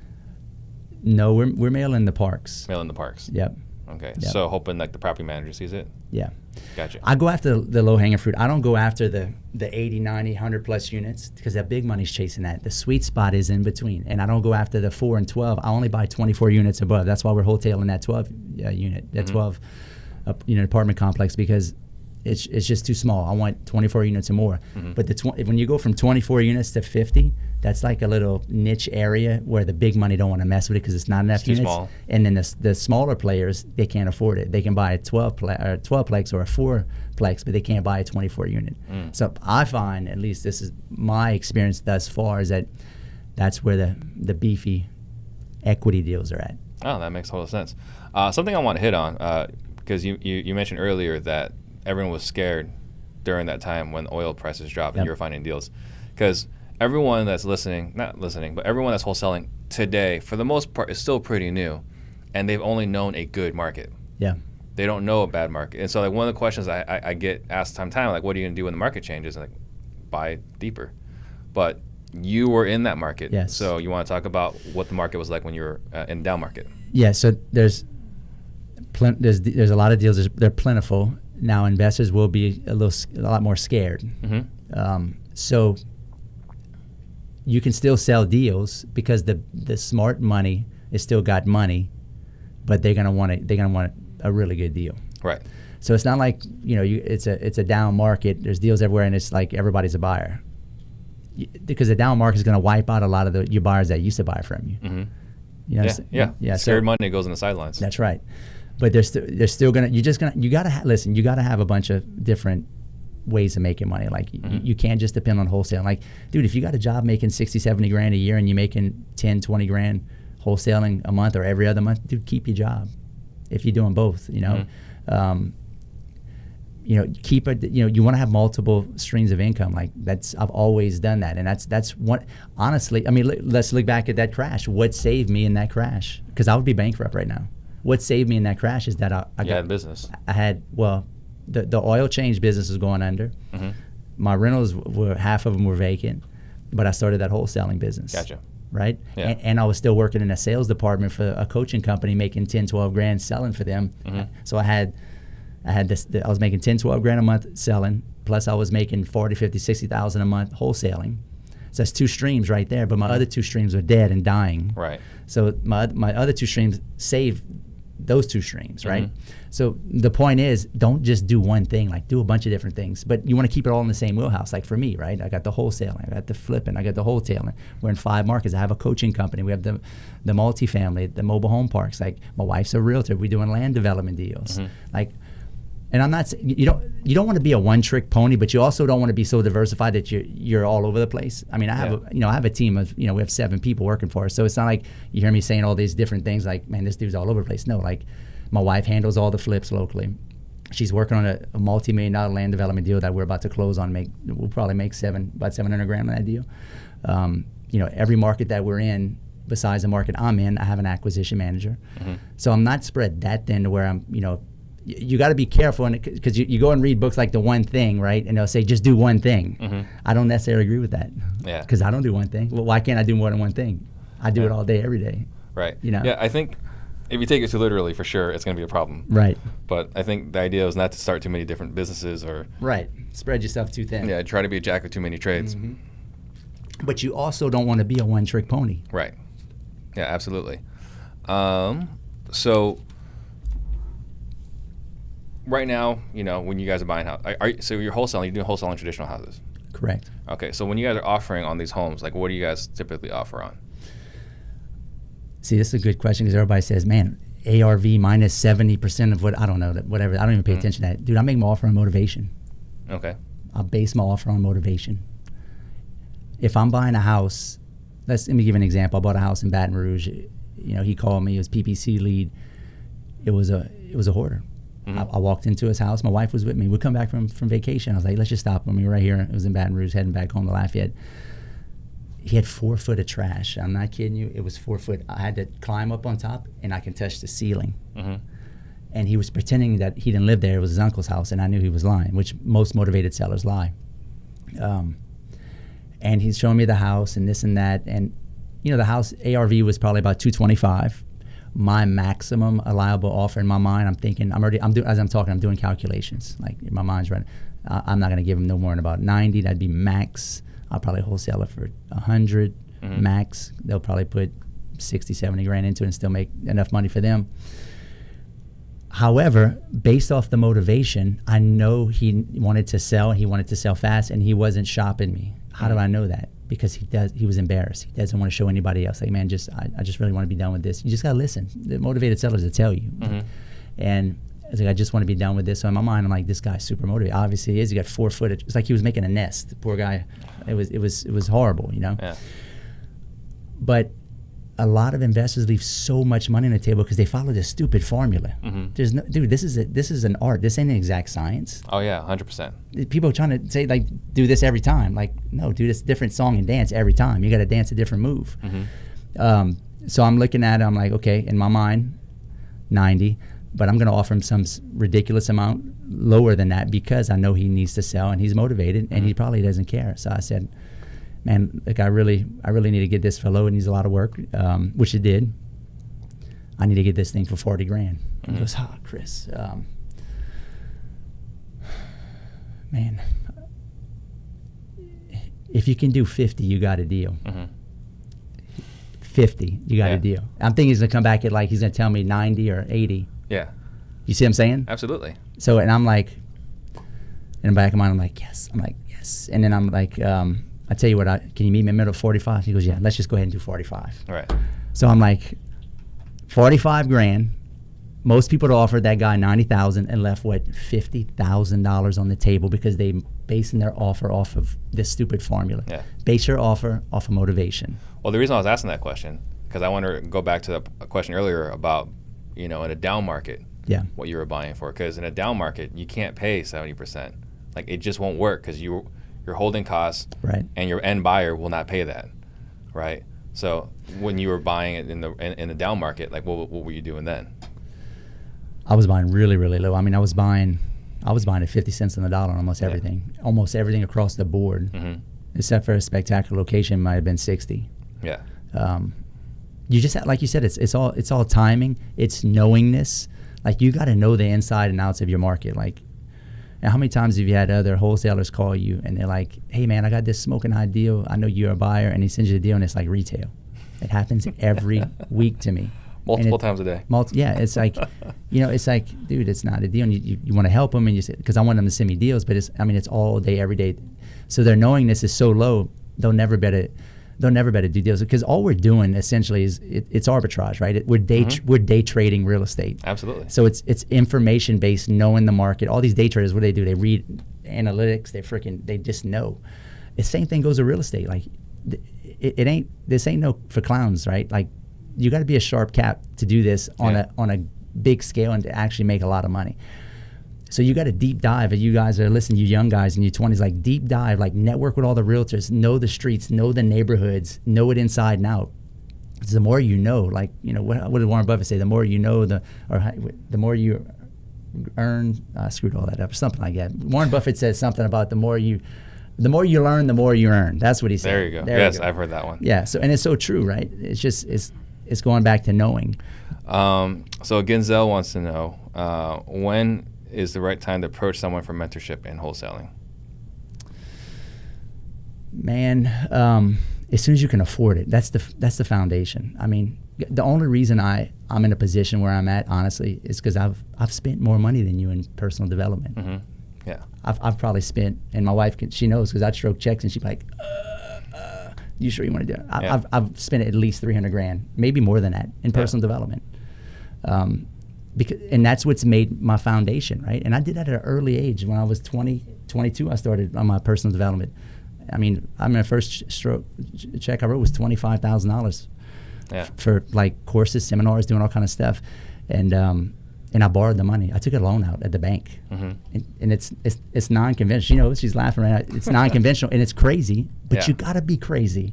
No, we're mailing the parks. Mailing the parks. Yep. Okay. Yep. So hoping like the property manager sees it. Yeah. Gotcha. I go after the low-hanging fruit. I don't go after the 80, 90, 100-plus units, because that big money's chasing that. The sweet spot is in between. And I don't go after the 4 and 12. I only buy 24 units above. That's why we're wholesaling that 12 unit, that 12 apartment complex, because it's just too small. I want 24 units or more. But when you go from 24 units to 50, that's like a little niche area where the big money don't want to mess with it because it's not enough units. Small. And then the smaller players, they can't afford it. They can buy a 12-plex or a 4-plex, but they can't buy a 24 unit. So I find, at least this is my experience thus far, is that's where the beefy equity deals are at. Oh, that makes total sense. Something I want to hit on, because you mentioned earlier that everyone was scared during that time when oil prices dropped and you were finding deals. Because everyone that's not listening, but everyone that's wholesaling today, for the most part, is still pretty new, and they've only known a good market. Yeah. They don't know a bad market. And so like one of the questions I get asked time, like, what are you going to do when the market changes? And like, buy deeper. But you were in that market. Yes. So you want to talk about what the market was like when you were in down market. Yeah, so there's a lot of deals. They're plentiful. Now investors will be a lot more scared. So you can still sell deals because the smart money is still got money, but they're gonna want a really good deal. Right. So it's not like it's a down market. There's deals everywhere, and it's like everybody's a buyer. Because the down market is gonna wipe out a lot of your buyers that used to buy from you. Yeah. Scared money goes on the sidelines. That's right. But they're still gonna. You gotta listen. You gotta have a bunch of different ways of making money. Like you can't just depend on wholesaling. Like, dude, if you got a job making 60, 70 grand a year and you're making 10, 20 grand wholesaling a month or every other month, dude, keep your job. If you're doing both, keep it. You want to have multiple streams of income. Like I've always done that, and that's what. Honestly, I mean, let's look back at that crash. What saved me in that crash? Because I would be bankrupt right now. What saved me in that crash is that I got business. I had the oil change business was going under. My rentals were half of them were vacant, but I started that wholesaling business. Gotcha. Right? Yeah. And I was still working in a sales department for a coaching company, making 10, 12 grand selling for them. So I was making 10, 12 grand a month selling, plus I was making 40, 50, 60,000 a month wholesaling. So that's two streams right there, but my other two streams were dead and dying. Right. So my other two streams saved those two streams, right? So the point is, don't just do one thing, like do a bunch of different things, but you want to keep it all in the same wheelhouse. Like for me, right? I got the wholesaling, I got the flipping, I got the wholesaling. We're in 5 markets. I have a coaching company. We have the multifamily, the mobile home parks. Like my wife's a realtor. We're doing land development deals. And I'm not saying you don't want to be a one-trick pony, but you also don't want to be so diversified that you're all over the place. I mean, I have a team of we have 7 people working for us, so it's not like you hear me saying all these different things like, man, this dude's all over the place. No, like my wife handles all the flips locally. She's working on a multi-million-dollar land development deal that we're about to close on. We'll probably make about $700 grand on that deal. Every market that we're in, besides the market I'm in, I have an acquisition manager. Mm-hmm. So I'm not spread that thin to where I'm, you got to be careful because you go and read books like The One Thing, right? And they'll say, just do one thing. Mm-hmm. I don't necessarily agree with that. Yeah. Because I don't do one thing. Well, why can't I do more than one thing? I do it all day, every day. Right. Yeah, I think if you take it too literally, for sure, it's going to be a problem. Right. But I think the idea is not to start too many different businesses or... Right. Spread yourself too thin. Yeah, try to be a jack of too many trades. Mm-hmm. But you also don't want to be a one-trick pony. Right. Yeah, absolutely. So right now, when you guys are buying houses, so you're wholesaling, you're doing wholesaling traditional houses. Correct. Okay, so when you guys are offering on these homes, like what do you guys typically offer on? See, this is a good question because everybody says, man, ARV minus 70% of what, I don't know, whatever. I don't even pay attention to that. Dude, I make my offer on motivation. Okay. I base my offer on motivation. If I'm buying a house, let me give an example. I bought a house in Baton Rouge. He called me. He was PPC lead. It was a hoarder. Mm-hmm. I walked into his house. My wife was with me. We'd come back from vacation. I was like, let's just stop when we were right here. It was in Baton Rouge, heading back home to Lafayette. He had 4 foot of trash. I'm not kidding you. It was 4 foot. I had to climb up on top, and I can touch the ceiling. Mm-hmm. And he was pretending that he didn't live there. It was his uncle's house, and I knew he was lying, which most motivated sellers lie. And he's showing me the house and this and that. And, the house ARV was probably about $225. My maximum allowable offer in my mind, I'm thinking, as I'm talking, I'm doing calculations. Like, my mind's right. I'm not going to give him no more than about 90. That'd be max. I'll probably wholesale it for 100 max. They'll probably put 60, 70 grand into it and still make enough money for them. However, based off the motivation, I know he wanted to sell. He wanted to sell fast, and he wasn't shopping me. How do I know that? Because he was embarrassed. He doesn't want to show anybody else. Like, man, I just really want to be done with this. You just got to listen. The motivated sellers will tell you. Mm-hmm. And it's like, I just want to be done with this. So in my mind, I'm like, this guy's super motivated. Obviously he is. He got 4 foot. It's like he was making a nest. The poor guy. It was horrible, Yeah. But a lot of investors leave so much money on the table because they follow this stupid formula. Mm-hmm. Dude, this is an art. This ain't an exact science. Oh yeah, 100%. People are trying to say, like, do this every time. Like, no, dude, it's a different song and dance every time. You got to dance a different move. Mm-hmm. So I'm looking at it. I'm like, okay, in my mind, 90, but I'm going to offer him some ridiculous amount lower than that because I know he needs to sell and he's motivated and he probably doesn't care. So I said, man, like, I really need to get this for low. It needs a lot of work, which it did. I need to get this thing for 40 grand. And he goes, Chris, man, if you can do 50, you got a deal. Mm-hmm. 50, you got a deal. I'm thinking he's going to come back at, like, he's going to tell me 90 or 80. Yeah. You see what I'm saying? Absolutely. So, and I'm like, in the back of my mind, I'm like, yes. I'm like, yes. And then I'm like, I tell you what, can you meet me in the middle of 45? He goes, yeah, let's just go ahead and do 45. All right. So I'm like, 45 grand. Most people offered that guy 90,000 and left, $50,000 on the table because they basing their offer off of this stupid formula. Yeah. Base your offer off of motivation. Well, the reason I was asking that question, because I want to go back to the question earlier about, in a down market, what you were buying for. Because in a down market, you can't pay 70%. Like, it just won't work because you're holding costs, right? And your end buyer will not pay that, right? So when you were buying it in the down market, like, what were you doing then? I was buying really, really low. I mean, I was buying at 50 cents on the dollar on almost everything across the board, except for a spectacular location might have been 60. Yeah. You just like you said, it's all timing. It's knowingness. Like, you got to know the inside and outs of your market. Like, and how many times have you had other wholesalers call you and they're like, hey man, I got this smoking hot deal. I know you're a buyer, and he sends you the deal and it's like retail. It happens every week to me. Multiple times a day. Yeah, it's like, it's like, dude, it's not a deal. And you want to help them, and you say, because I want them to send me deals, but it's all day, every day. So their knowingness is so low, they'll never bet to do deals, because all we're doing essentially is it's arbitrage, right? We're day trading real estate. Absolutely. So it's information based, knowing the market. All these day traders, what do? They read analytics. They just know. The same thing goes to real estate. Like, this ain't no for clowns, right? Like, you got to be a sharp cap to do this on a big scale and to actually make a lot of money. So you got to deep dive. And you guys are listening, you young guys in your 20s, like, deep dive, like, network with all the realtors, know the streets, know the neighborhoods, know it inside and out. It's the more you know. Like, what did Warren Buffett say? The more you know, the more you earn. I screwed all that up, or something like that. Warren Buffett says something about the more you learn, the more you earn. That's what he said. There you go. Yes, I've heard that one. Yeah. So, and it's so true, right? It's just it's going back to knowing. So Ginzel wants to know when is the right time to approach someone for mentorship in wholesaling? Man, as soon as you can afford it. That's the foundation. I mean, the only reason I'm in a position where I'm at, honestly, is because I've spent more money than you in personal development. Mm-hmm. Yeah. I've probably spent, and my wife she knows because I stroke checks and she's like, you sure you want to do it? I've spent at least $300,000, maybe more than that, in personal development. And that's what's made my foundation, right? And I did that at an early age. When I was 22, I started on my personal development. I mean, my first stroke check I wrote was $25,000 for like courses, seminars, doing all kind of stuff, and I borrowed the money. I took a loan out at the bank, and it's non-conventional. She's laughing right now. It's non-conventional, and it's crazy, but you gotta be crazy.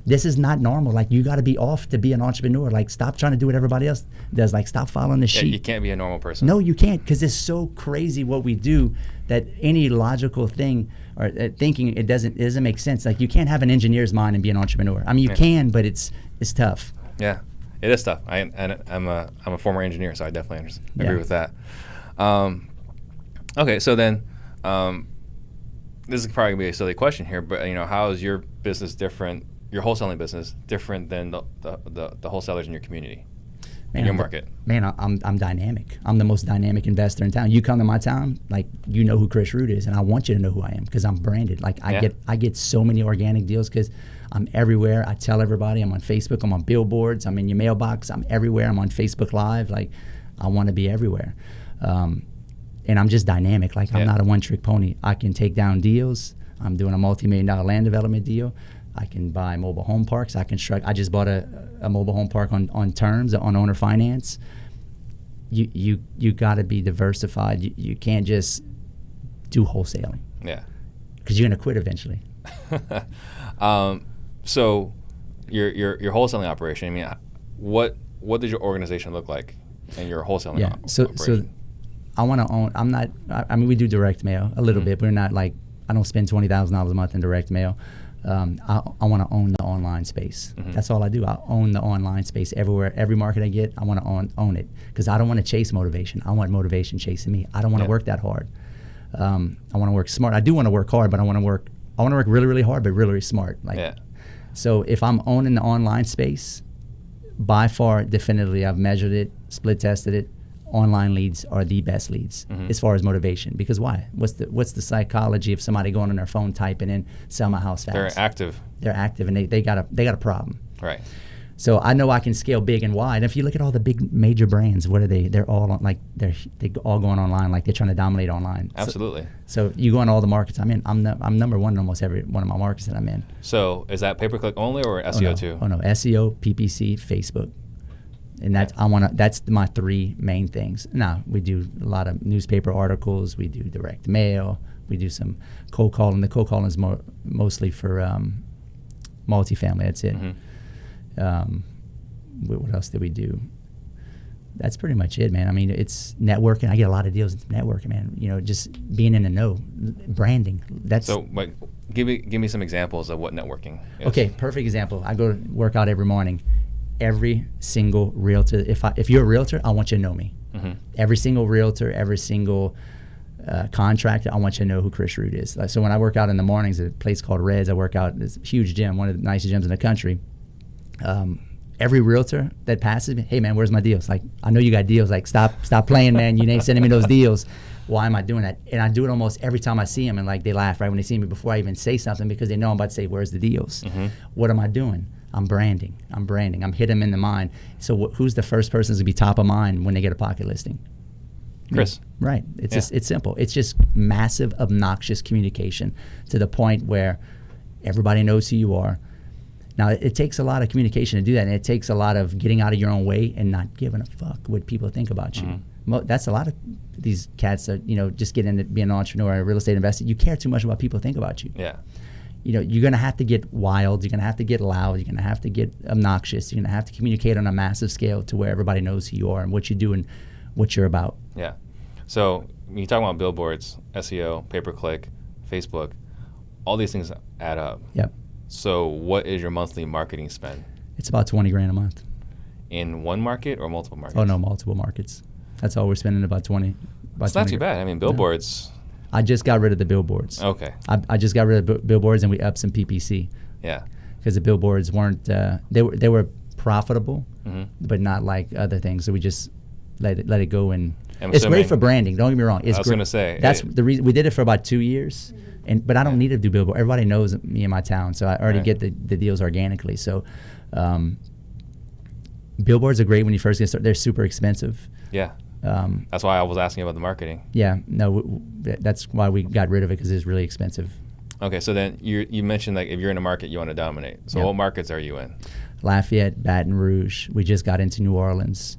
This is not normal. Like, you gotta be off to be an entrepreneur. Like, stop trying to do what everybody else does. Like, stop following the sheep. You can't be a normal person. No, you can't, because it's so crazy what we do that any logical thing or thinking it doesn't make sense. Like, you can't have an engineer's mind and be an entrepreneur. I mean, you can, but it's tough. Yeah. It is tough. I'm a former engineer, so I definitely agree with that. Okay, so then this is probably gonna be a silly question here, but how is your business different? Your wholesaling business different than the wholesalers in your community, in your market? I'm dynamic. I'm the most dynamic investor in town. You come to my town, like, you know who Chris Rood is, and I want you to know who I am because I'm branded. Like, I get so many organic deals because I'm everywhere. I tell everybody I'm on Facebook. I'm on billboards. I'm in your mailbox. I'm everywhere. I'm on Facebook Live. Like, I want to be everywhere. And I'm just dynamic. Like, I'm not a one-trick pony. I can take down deals. I'm doing a multi-million-dollar land development deal. I can buy mobile home parks. I just bought a mobile home park on terms, on owner finance. You got to be diversified. You can't just do wholesaling. Yeah. Because you're going to quit eventually. So your wholesaling operation, I mean, what does your organization look like in your wholesaling operation? So I want to own, I mean, we do direct mail a little bit, but we're not like, I don't spend $20,000 a month in direct mail. I want to own the online space. That's all I do. I own the online space everywhere. Every market I get, I want to own it because I don't want to chase motivation. I want motivation chasing me. I don't want to work that hard. I want to work smart. I do want to work hard, but I want to work really, really hard, but really, really smart. So if I'm owning the online space, by far, definitively, I've measured it, split tested it. Online leads are the best leads as far as motivation. Because why? What's the psychology of somebody going on their phone typing in "sell my house fast"? They're active. They're active, and they got a problem. Right. So I know I can scale big and wide. If you look at all the big major brands, what are they? They're all on, they all going online, like they're trying to dominate online. Absolutely. So you go in all the markets I'm in. I'm number one in almost every one of my markets that I'm in. So is that pay-per-click only or SEO too? Oh no, SEO, PPC, Facebook. And that's my three main things. Now, we do a lot of newspaper articles, we do direct mail, we do some cold calling. The cold calling is mostly for multifamily, that's it. What else did we do? That's pretty much it, man. I mean, it's networking. I get a lot of deals with networking, man. Just being in the know, branding. So, like, give me some examples of what networking is. Okay, perfect example. I go to work out every morning. Every single realtor, if you're a realtor, I want you to know me. Every single realtor, every single contractor, I want you to know who Chris Rood is. So when I work out in the mornings at a place called Reds, I work out at this huge gym, one of the nicest gyms in the country. Every realtor that passes me, hey man, where's my deals? Like, I know you got deals. Like, stop playing, man. You ain't sending me those deals. Why am I doing that? And I do it almost every time I see them, and like they laugh right when they see me before I even say something because they know I'm about to say, where's the deals? What am I doing? I'm branding. I'm hitting them in the mind. So who's the first person to be top of mind when they get a pocket listing? Chris. Right. It's simple. It's just massive, obnoxious communication to the point where everybody knows who you are. Now, it takes a lot of communication to do that, and it takes a lot of getting out of your own way and not giving a fuck what people think about you. That's a lot of these cats that, just get into being an entrepreneur or a real estate investor. You care too much about what people think about you. Yeah. you're going to have to get wild. You're going to have to get loud. You're going to have to get obnoxious. You're going to have to communicate on a massive scale to where everybody knows who you are and what you do and what you're about. Yeah. So when you talk about billboards, SEO, pay-per-click, Facebook, all these things add up. Yep. So what is your monthly marketing spend? It's about $20,000 a month. In one market or multiple markets? Oh, no, multiple markets. That's all we're spending, about 20. It's not too bad. I mean, billboards. I just got rid of the billboards. Okay. I just got rid of billboards, and we upped some PPC. Yeah. Because the billboards weren't, they were profitable, but not like other things. So we just let it go. And it's great for branding. Don't get me wrong. It's I was going to say. That's the reason. We did it for about 2 years. But I don't need to do billboard. Everybody knows me in my town, so I already get the deals organically. So billboards are great when you first get started. They're super expensive. Yeah. That's why I was asking about the marketing. Yeah. No, that's why we got rid of it, because it's really expensive. Okay. So then you mentioned, like, if you're in a market, you want to dominate. So what markets are you in? Lafayette, Baton Rouge. We just got into New Orleans,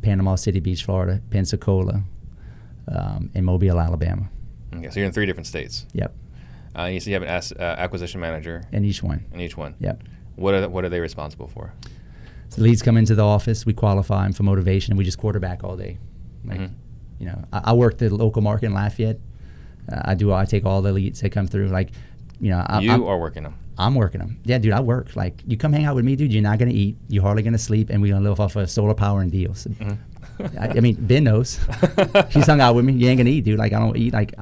Panama City Beach, Florida, Pensacola, and Mobile, Alabama. Okay, so you're in 3 different states. Yep. You see, you have an acquisition manager. In each one. Yep. What are they responsible for? So leads come into the office. We qualify them for motivation, and we just quarterback all day. Like, I work the local market in Lafayette. I take all the leads that come through. Like, I'm working them. I'm working them. Yeah, dude, I work. Like, you come hang out with me, dude. You're not gonna eat. You're hardly gonna sleep, and we're gonna live off of solar power and deals. I mean, Ben knows. He's hung out with me. You ain't gonna eat, dude. Like, I don't eat. Like,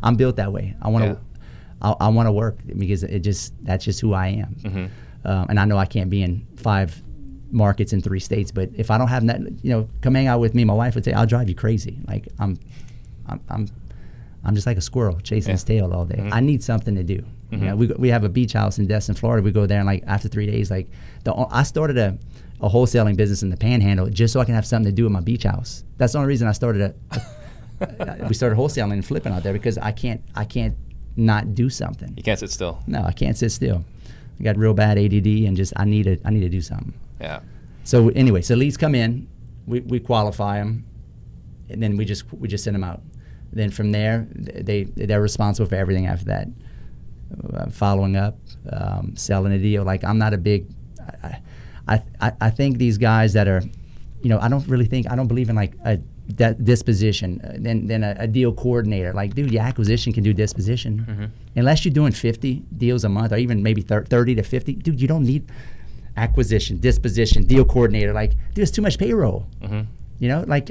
I'm built that way. I want to. I want to work because that's just who I am. And I know I can't be in 5 markets in 3 states, but if I don't have that, come hang out with me. My wife would say, "I'll drive you crazy." Like, I'm just like a squirrel chasing his tail all day. I need something to do. We have a beach house in Destin, Florida. We go there, and like after 3 days, like I started a wholesaling business in the Panhandle just so I can have something to do at my beach house. That's the only reason I started we started wholesaling and flipping out there, because I can't not do something. You can't sit still. No, I can't sit still. I got real bad ADD, and just I need to do something. Yeah. So anyway, so leads come in, we qualify them, and then we just send them out. Then from there, they're responsible for everything after that. Following up, selling a deal. Like, I'm not a big. I think these guys that are, I don't believe in like a disposition, then a deal coordinator. Like, dude, your acquisition can do disposition. Unless you're doing 50 deals a month, or even maybe 30 to 50, dude, you don't need acquisition, disposition, deal coordinator. Like, dude, it's too much payroll. Like,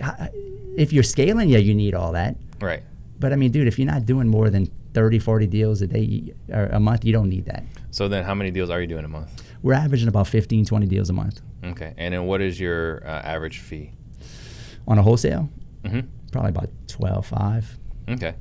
if you're scaling, you need all that. Right. But I mean, dude, if you're not doing more than 30, 40 deals a day or a month, you don't need that. So then how many deals are you doing a month? We're averaging about 15, 20 deals a month. Okay. And then what is your average fee? On a wholesale? Probably about $12.5. Okay.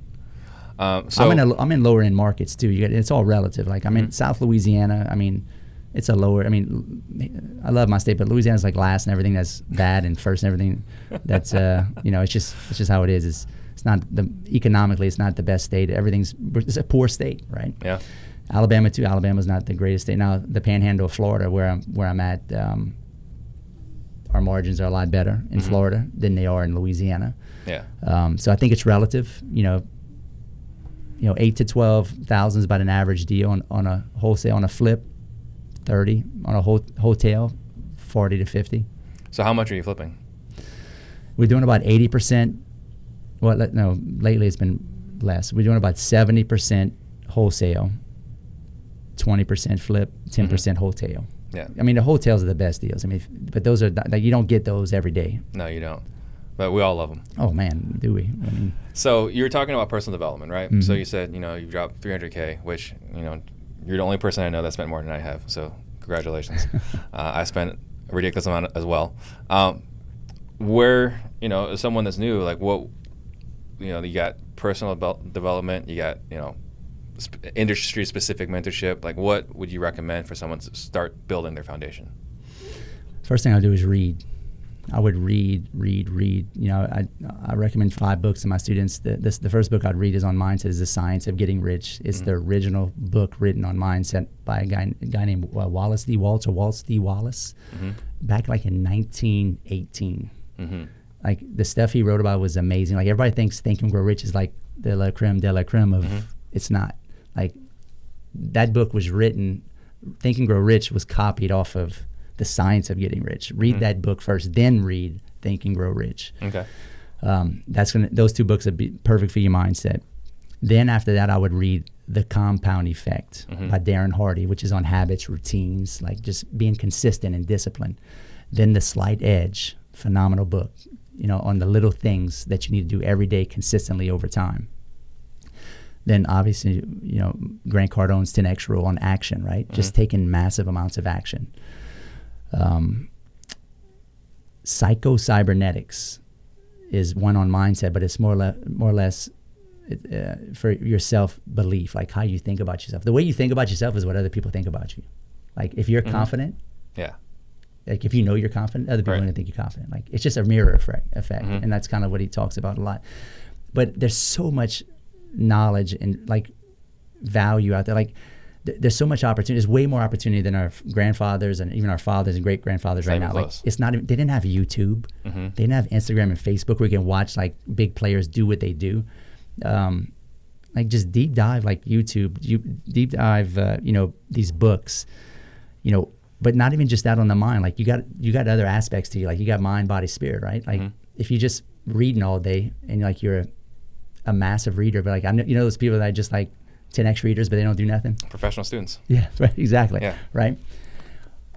So I'm in lower end markets too. It's all relative. Like, I'm in South Louisiana. I mean, it's a lower. I mean, I love my state, but Louisiana's like last and everything that's bad, and first and everything that's it's just how it is. It's not economically, it's not the best state. It's a poor state, right? Yeah. Alabama too. Alabama's not the greatest state. Now the Panhandle of Florida, where I'm at, our margins are a lot better in Florida than they are in Louisiana. Yeah. So I think it's relative. 8 to 12,000 is about an average deal on a wholesale. On a flip, 30. On a hotel, 40 to 50. So how much are you flipping? We're doing about 80%. Well, no, lately it's been less. We're doing about 70% wholesale, 20% flip, 10% hotel. Yeah. I mean, the hotels are the best deals. I mean, but those are like, you don't get those every day. No, you don't. But we all love them. Oh man, do we? I mean, so you were talking about personal development, right? So you said, you dropped $300K, which, you're the only person I know that spent more than I have. So congratulations. I spent a ridiculous amount as well. Where, as someone that's new, like what, you got personal development, you got, industry specific mentorship. Like, what would you recommend for someone to start building their foundation? First thing I'll do is read. I would read. I recommend 5 books to my students. The first book I'd read is on mindset. Is The Science of Getting Rich. It's the original book written on mindset by a guy named Wallace D. Wallace, back like in 1918. Like, the stuff he wrote about was amazing. Like, everybody thinks Think and Grow Rich is like the la creme de la creme of. It's not. Like, that book was written, Think and Grow Rich was copied off of The Science of Getting Rich. Read that book first, then read Think and Grow Rich. Okay. Those two books would be perfect for your mindset. Then after that, I would read The Compound Effect by Darren Hardy, which is on habits, routines, like just being consistent and disciplined. Then The Slight Edge, phenomenal book, on the little things that you need to do every day consistently over time. Then obviously, Grant Cardone's 10X rule on action, right? Just taking massive amounts of action. Psycho-cybernetics is one on mindset, but it's more or less for your self-belief, like how you think about yourself. The way you think about yourself is what other people think about you. Like if you're confident, like if you know you're confident, other people are going to think you're confident. Like it's just a mirror effect, and that's kind of what he talks about a lot. But there's so much knowledge and like value out there. Like there's so much opportunity. There's way more opportunity than our grandfathers and even our fathers and great grandfathers right now. Like it's not even, they didn't have YouTube. They didn't have Instagram and Facebook where you can watch like big players do what they do. Like just deep dive like YouTube, deep dive these books, but not even just that on the mind. Like you got other aspects to you. Like you got mind, body, spirit, right? Like if you just reading all day and like you're a massive reader, but like I know those people that just like 10X readers, but they don't do nothing. Professional students. Yeah, right, exactly. Yeah. Right.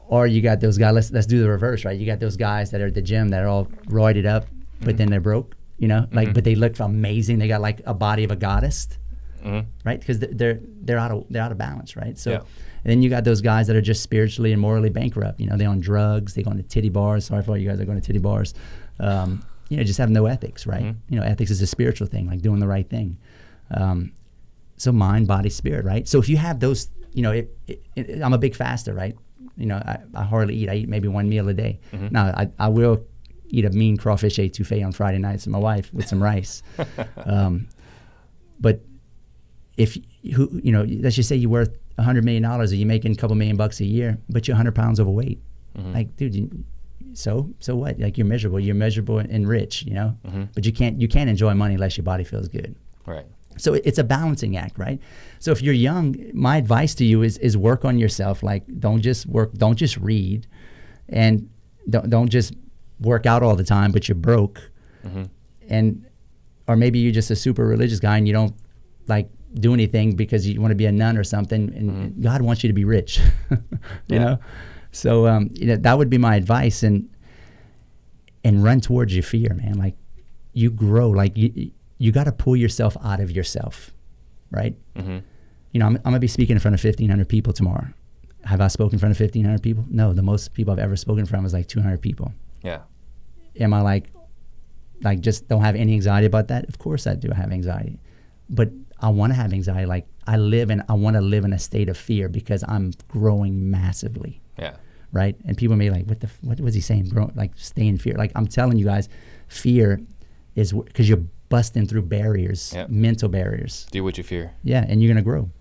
Or you got those guys. Let's do the reverse, right? You got those guys that are at the gym that are all roided up, but then they're broke. Like, but they look amazing. They got like a body of a goddess, right? Because they're out of balance, right? So, and then you got those guys that are just spiritually and morally bankrupt. They're on drugs. They go into titty bars. Sorry for all you guys that are going to titty bars. Just have no ethics, right? Ethics is a spiritual thing, like doing the right thing. So mind, body, spirit, right? So if you have those, I'm a big faster, right? I hardly eat. I eat maybe one meal a day. Now I will eat a mean crawfish etouffee on Friday nights with my wife with some rice. But if let's just say you're worth $100 million or you're making a couple $1 million a year, but you're 100 pounds overweight, like, dude, so what? Like you're miserable and rich, but you can't enjoy money unless your body feels good. Right. So it's a balancing act, right? So if you're young, my advice to you is work on yourself. Like don't just read, and don't just work out all the time, but you're broke, or maybe you're just a super religious guy and you don't like do anything because you want to be a nun or something, and God wants you to be rich, you know. So that would be my advice, and run towards your fear, man. Like you grow, like you got to pull yourself out of yourself, right? I'm gonna be speaking in front of 1,500 people tomorrow. Have I spoken in front of 1,500 people? No, the most people I've ever spoken in front of is like 200 people. Yeah. Am I like just don't have any anxiety about that? Of course I do have anxiety, but I want to have anxiety. Like I want to live in a state of fear because I'm growing massively. Yeah. Right. And people may be like, what was he saying? Stay in fear. Like I'm telling you guys, fear is because you're busting through barriers, mental barriers. Do what you fear. Yeah, and you're gonna grow.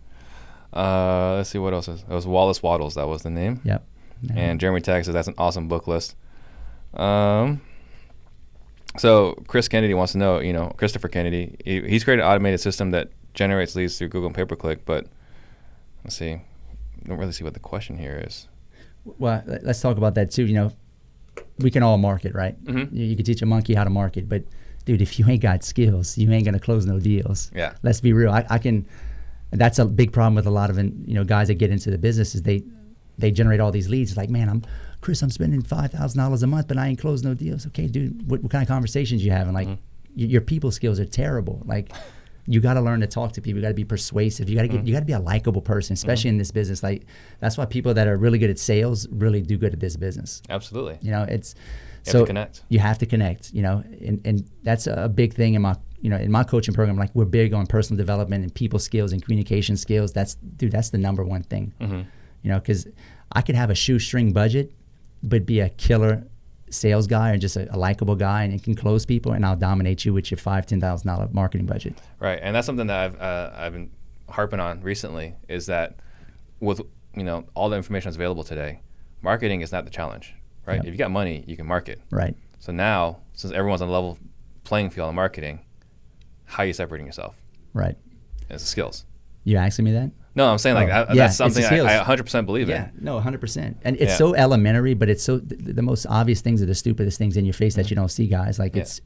Let's see what else is. It was Wallace Waddles. That was the name. Yep. And Jeremy Tagg says that's an awesome book list. So Chris Kennedy wants to know, Christopher Kennedy, he's created an automated system that generates leads through Google and pay-per-click, but let's see. I don't really see what the question here is. Well, let's talk about that too. We can all market, right? You can teach a monkey how to market, but dude, if you ain't got skills, you ain't gonna close no deals. Yeah. Let's be real. I can. That's a big problem with a lot of guys that get into the business is they generate all these leads. It's like, man, I'm spending $5,000 a month, but I ain't closed no deals. Okay, dude, what kind of conversations you having? Like, your people skills are terrible. Like, you got to learn to talk to people. You got to be persuasive. You got to be a likable person, especially in this business. Like, that's why people that are really good at sales really do good at this business. Absolutely. You have to connect. You have to connect. And that's a big thing in my coaching program. Like, we're big on personal development and people skills and communication skills. That's the number one thing. Because I could have a shoestring budget, but be a killer sales guy or just a likable guy, and it can close people, and I'll dominate you with your $5,000-$10,000 marketing budget. Right, and that's something that I've been harping on recently is that with all the information that's available today, marketing is not the challenge, right? Yep. If you got money, you can market. Right. So now, since everyone's on a level playing field on marketing, how are you separating yourself? Right. It's the skills. You asking me that? No, I'm saying that's something I 100% believe in. Yeah, no, 100%. And it's so elementary, but it's so the most obvious things are the stupidest things in your face that you don't see, guys. Like it's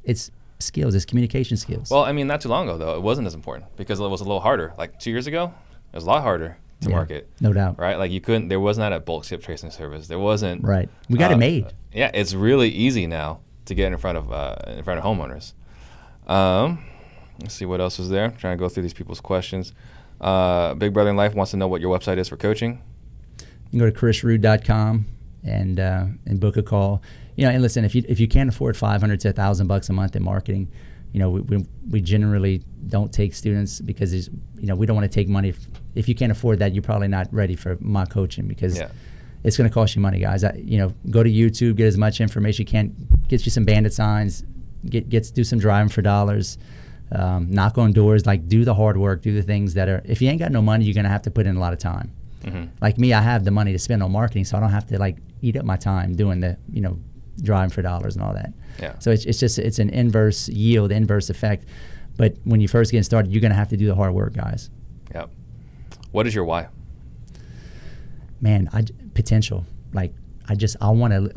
skills, it's communication skills. Well, I mean, not too long ago though, it wasn't as important because it was a little harder. Like 2 years ago, it was a lot harder to market. No doubt. Right? Like there was not a bulk ship tracing service. There wasn't. Right. We got it made. Yeah, it's really easy now to get in front of homeowners. Let's see what else is there. I'm trying to go through these people's questions. Big Brother in Life wants to know what your website is for coaching. You can go to chrisrood.com and book a call. And listen, if you can't afford $500 to $1,000 a month in marketing, we generally don't take students because we don't want to take money. If you can't afford that, you're probably not ready for my coaching because it's going to cost you money, guys. Go to YouTube, get as much information you can, get you some bandit signs, do some driving for dollars. Knock on doors, do the hard work, do the things that are, if you ain't got no money, you're going to have to put in a lot of time. Mm-hmm. Like me, I have the money to spend on marketing, so I don't have to eat up my time doing the, driving for dollars and all that. Yeah. So it's an inverse yield, inverse effect. But when you first get started, you're going to have to do the hard work, guys. Yep. What is your why? Man, potential. I want to,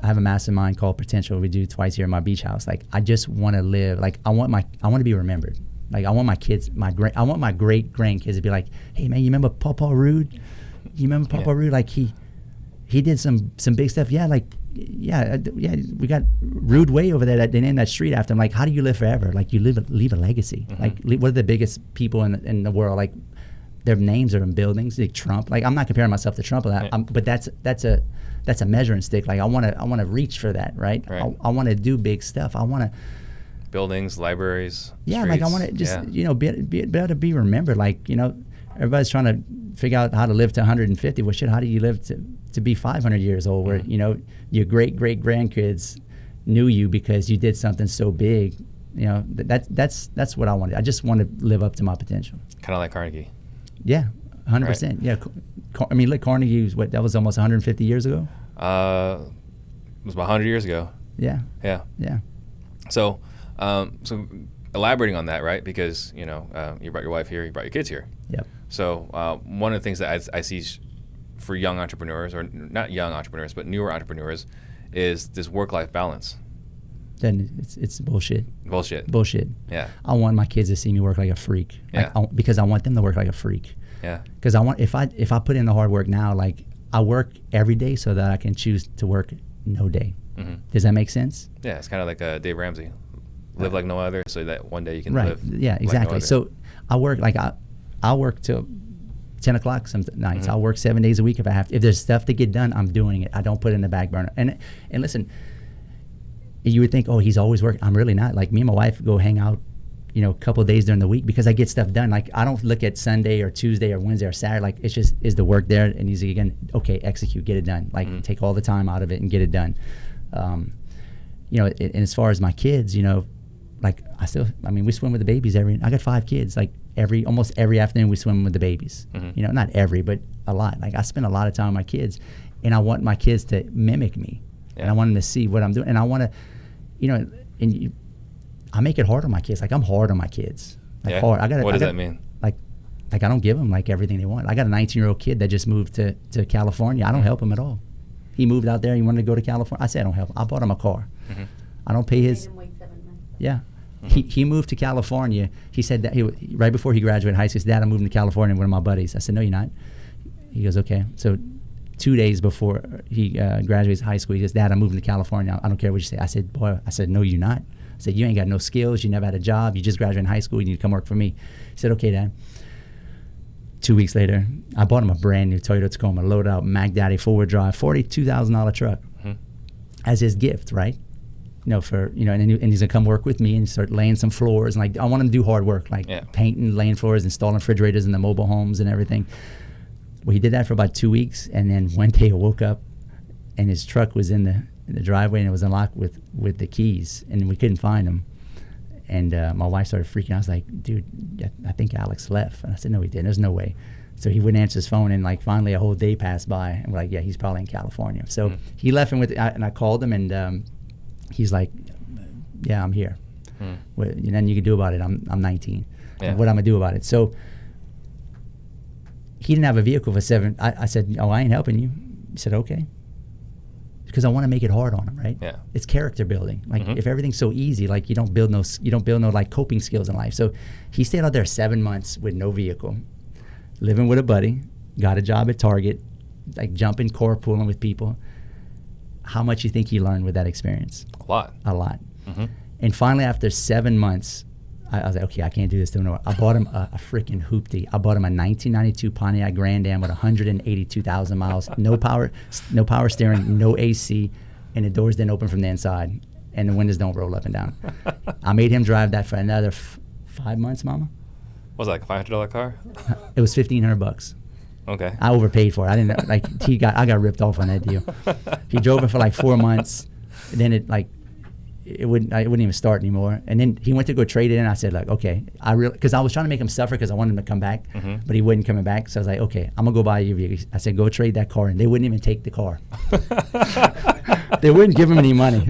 I have a mastermind called Potential. We do twice here in my beach house. I just want to live. I want to be remembered. I want my kids, I want my great grandkids to be like, hey man, you remember Papa Rood? You remember Papa Rood? He did some big stuff. Yeah, we got Rood Way over there. They named that street after him. How do you live forever? You leave a legacy. Mm-hmm. What are the biggest people in the world? Their names are in buildings. Trump. I'm not comparing myself to Trump, but that's a measuring stick. I want to reach for that, right? I want to do big stuff. I want to buildings, libraries. Yeah, streets. I want to just be able to be remembered. Everybody's trying to figure out how to live to 150. Well, shit, how do you live to be 500 years old? Where your great grandkids knew you because you did something so big. That's what I want. I just want to live up to my potential. Kind of like Carnegie. Yeah, 100%. Right. Yeah, I mean, Carnegie was that was almost 150 years ago. It was about 100 years ago. Yeah. Yeah. Yeah. So elaborating on that, right? Because you brought your wife here, you brought your kids here. Yep. So one of the things that I see for young entrepreneurs, or not young entrepreneurs, but newer entrepreneurs, is this work-life balance. Then it's bullshit. Bullshit. Yeah. I want my kids to see me work like a freak. Yeah. Because I want them to work like a freak. Yeah. Because I want if I put in the hard work now, I work every day so that I can choose to work no day. Mm-hmm. Does that make sense? Yeah, it's kind of like Dave Ramsey, live like no other, so that one day you can right. live. Yeah, exactly. Like no so I work I work till 10 o'clock some nights. Mm-hmm. I'll work 7 days a week if I have to. If there's stuff to get done, I'm doing it. I don't put it in the back burner. And listen, you would think, oh, he's always working. I'm really not. Me and my wife go hang out, a couple of days during the week because I get stuff done. I don't look at Sunday or Tuesday or Wednesday or Saturday. It's just, is the work there? And he's again, okay, execute, get it done. Take all the time out of it and get it done. And as far as my kids, we swim with the babies I got 5 kids. Almost every afternoon we swim with the babies. Mm-hmm. Not every, but a lot. I spend a lot of time with my kids, and I want my kids to mimic me, and I want them to see what I'm doing, and I want to, I make it hard on my kids. I'm hard on my kids. Hard. What does that mean? I don't give them everything they want. I got a 19-year-old kid that just moved to California. I don't help him at all. He moved out there. He wanted to go to California. I said I don't help him. I bought him a car. Mm-hmm. I don't pay his. Wait 7 months. Yeah. Mm-hmm. He moved to California. He said that right before he graduated high school, he said, Dad, I'm moving to California with one of my buddies. I said, no, you're not. He goes, okay. So 2 days before he graduates high school, he goes, Dad, I'm moving to California. I don't care what you say. I said, no, you're not. I said, you ain't got no skills. You never had a job. You just graduated high school. You need to come work for me. He said, okay, Dad. 2 weeks later, I bought him a brand new Toyota Tacoma, loaded out Mac Daddy forward drive, $42,000 truck as his gift, right? And he's gonna come work with me and start laying some floors. And I want him to do hard work, painting, laying floors, installing refrigerators in the mobile homes and everything. Well, he did that for about 2 weeks, and then one day I woke up, and his truck was in the driveway, and it was unlocked with the keys, and we couldn't find him. And my wife started freaking out. I was like, dude, I think Alex left. And I said, no, he didn't. There's no way. So he wouldn't answer his phone, and finally a whole day passed by, and we're like, yeah, he's probably in California. So he left him and I called him, and he's like, yeah, I'm here. Nothing you can do about it. I'm 19. Yeah. What am I gonna do about it? So he didn't have a vehicle for 7. I said, oh, I ain't helping you. He said, okay. Because I want to make it hard on him, right? Yeah. It's character building. Like if everything's so easy, like you don't build no like coping skills in life. So he stayed out there 7 months with no vehicle, living with a buddy, got a job at Target, like jumping carpooling with people. How much you think he learned with that experience? A lot. And finally, after 7 months, I was like, okay, I can't do this no more. I bought him a freaking hoopty. I bought him a 1992 Pontiac Grand Am with 182,000 miles, no power steering, no AC, and the doors didn't open from the inside, and the windows don't roll up and down. I made him drive that for another 5 months, Mama. Was it like a $500 car? It was $1,500. Okay. I overpaid for it. I didn't like. I got ripped off on that deal. He drove it for like 4 months, and then it wouldn't even start anymore. And then he went to go trade it in. I said, like, okay, because I was trying to make him suffer because I wanted him to come back, but he wasn't coming back. So I was like, okay, I'm gonna go buy you a vehicle. I said, go trade that car, and they wouldn't even take the car. They wouldn't give him any money.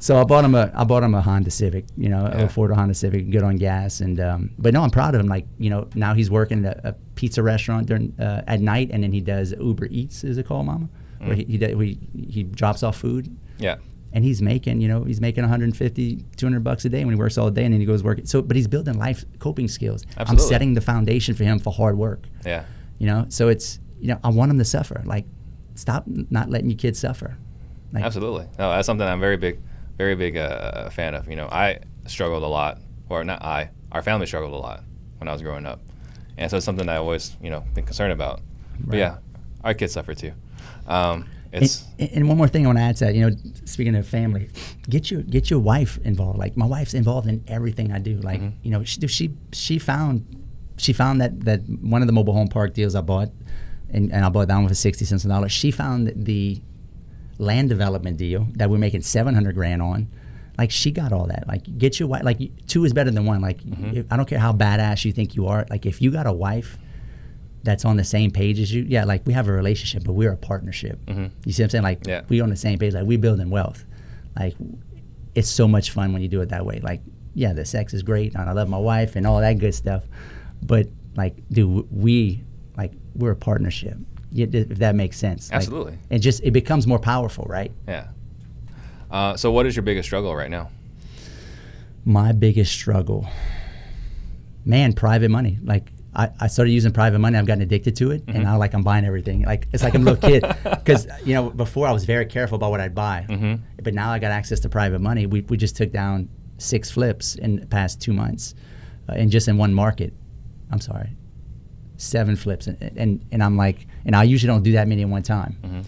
So I bought him a Honda Civic, a Ford Honda Civic, good on gas, and but no, I'm proud of him. Like, now he's working at a pizza restaurant during at night, and then he does Uber Eats, is it called, Mama? Where he drops off food. Yeah. And he's making, $150, $200 a day when he works all day, and then he goes work. So, but he's building life coping skills. Absolutely. I'm setting the foundation for him for hard work. Yeah. So it's, I want him to suffer. Like, stop not letting your kids suffer. Like, absolutely. No, that's something I'm very big fan of. I struggled a lot, or not I, our family struggled a lot when I was growing up. And so it's something I always, been concerned about. Right. But yeah, our kids suffer too. And one more thing I want to add to that, speaking of family, get your wife involved. Like, my wife's involved in everything I do. Like, she found that one of the mobile home park deals I bought, and I bought that one for 60 cents on the dollar. She found the land development deal that we're making $700,000 on. Like, she got all that. Like, get your wife. Like, 2 is better than 1. Like, I don't care how badass you think you are. Like, if you got a wife that's on the same page as you, like, we have a relationship, but we're a partnership. You see what I'm saying? Like, we on the same page. Like, we building wealth. Like, it's so much fun when you do it that way. Like, yeah, the sex is great, and I love my wife and all that good stuff. But, like, dude, we're a partnership. If that makes sense. Absolutely. Like, it becomes more powerful, right? Yeah. So what is your biggest struggle right now? My biggest struggle, man, private money. Like, I started using private money. I've gotten addicted to it, and now, like, I'm buying everything. Like, it's like I'm a little kid. Because, before I was very careful about what I'd buy. But now I got access to private money. We just took down 6 flips in the past 2 months, and just in one market. I'm sorry, 7 flips, and I'm like, and I usually don't do that many at one time.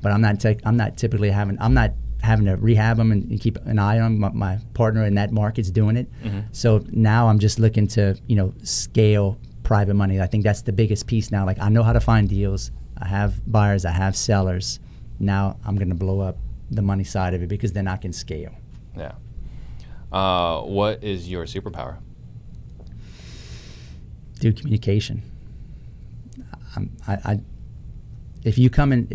But I'm not typically having to rehab them and keep an eye on them. My partner in that market's doing it. So now I'm just looking to scale private money. I think that's the biggest piece now. Like, I know how to find deals. I have buyers. I have sellers. Now I'm going to blow up the money side of it, because then I can scale. Yeah. What is your superpower? Dude, communication. If you come and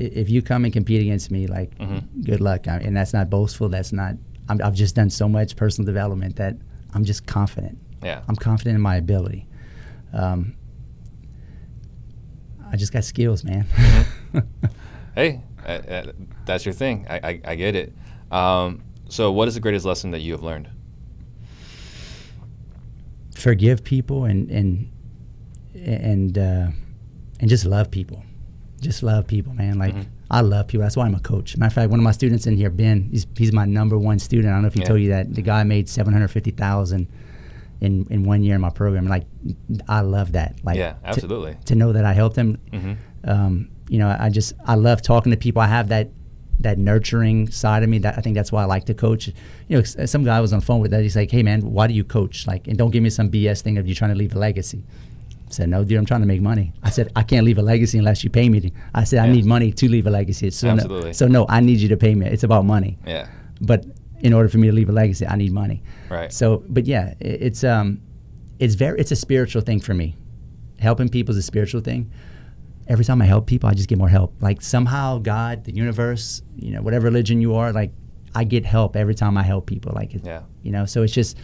compete against me, like, good luck. And that's not boastful. That's not. I've just done so much personal development that I'm just confident. Yeah. I'm confident in my ability. I just got skills, man. Hey, that's your thing. I get it. So what is the greatest lesson that you have learned? Forgive people and just love people. Just love people, man. Like, I love people. That's why I'm a coach. Matter of fact, one of my students in here, Ben, he's my #1 student. I don't know if he told you that. The guy made $750,000 in 1 year in my program. Like, I love that. Like, yeah, absolutely. To know that I helped him. I love talking to people. I have that nurturing side of me. That I think that's why I like to coach. Some guy was on the phone with that. He's like, "Hey, man, why do you coach? Like, and don't give me some BS thing of you trying to leave a legacy." I said, "No, dude, I'm trying to make money." I said, "I can't leave a legacy unless you pay me to." I said, "I need money to leave a legicy." So absolutely. No, I need you to pay me. It's about money. Yeah. But in order for me to leave a legacy, I need money. Right. So, but yeah, it's a spiritual thing for me. Helping people is a spiritual thing. Every time I help people, I just get more help. Like, somehow God, the universe, whatever religion you are, like, I get help every time I help people. Like, so it's just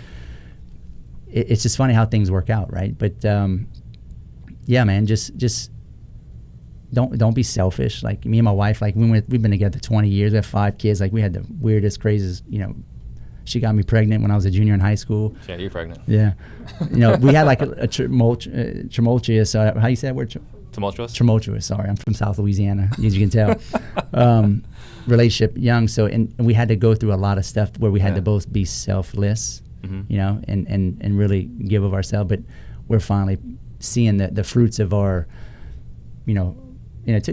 funny how things work out, right? But yeah, man, just don't be selfish. Like me and my wife, like we've been together 20 years. We have 5 kids. Like we had the weirdest, craziest, she got me pregnant when I was a junior in high school. Yeah, you're pregnant. Yeah. We had like a tumultuous, how do you say that word? Tumultuous? Tumultuous, sorry. I'm from South Louisiana, as you can tell. Relationship young. So, and we had to go through a lot of stuff where we had to both be selfless, and really give of ourselves. But we're finally seeing the fruits of our, it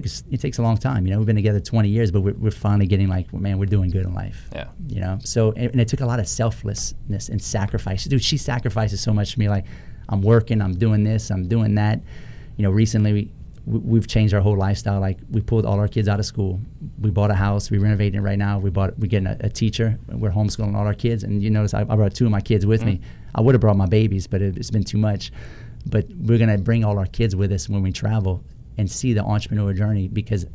takes a long time. We've been together 20 years, but we're finally getting like, man, we're doing good in life. Yeah. So, and it took a lot of selflessness and sacrifice. Dude, she sacrifices so much for me. Like, I'm working, I'm doing this, I'm doing that. Recently we've changed our whole lifestyle. Like, we pulled all our kids out of school. We bought a house. We're renovating it right now. We're getting a teacher. We're homeschooling all our kids. And you notice I brought 2 of my kids with me. I would have brought my babies, but it's been too much. But we're going to bring all our kids with us when we travel and see the entrepreneur journey, because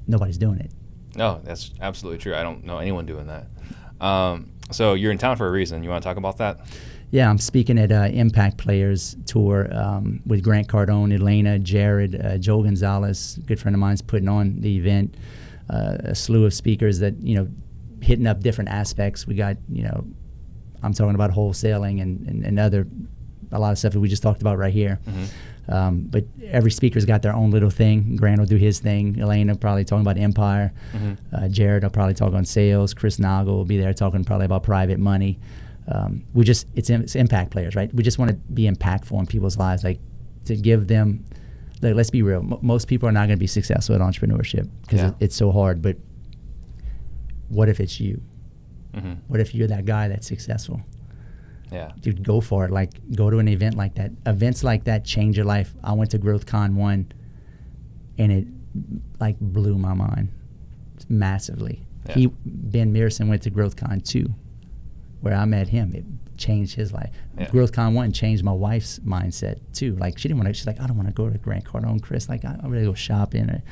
nobody's doing it. No, that's absolutely true. I don't know anyone doing that. So you're in town for a reason. You want to talk about that? Yeah, I'm speaking at Impact Players Tour with Grant Cardone, Elena, Jared, Joel Gonzalez, good friend of mine's putting on the event. A slew of speakers that, hitting up different aspects. We got, I'm talking about wholesaling and a lot of stuff that we just talked about right here. But every speaker's got their own little thing. Grant will do his thing. Elena probably talking about empire. Jared will probably talk on sales. Chris Nagel will be there talking probably about private money. It's impact players, right? We just want to be impactful in people's lives, like to give them, like, let's be real. Most people are not going to be successful at entrepreneurship because it's so hard. But what if it's you? What if you're that guy that's successful? Yeah. Dude, go for it. Like, go to an event like that. Events like that change your life. I went to GrowthCon 1 and it like blew my mind massively. Yeah. Ben Mearson went to GrowthCon 2 where I met him. It changed his life. Yeah. GrowthCon 1 changed my wife's mindset too. Like, she didn't want to, she's like, I don't want to go to Grant Cardone, Chris. Like, I'm ready to go shopping or,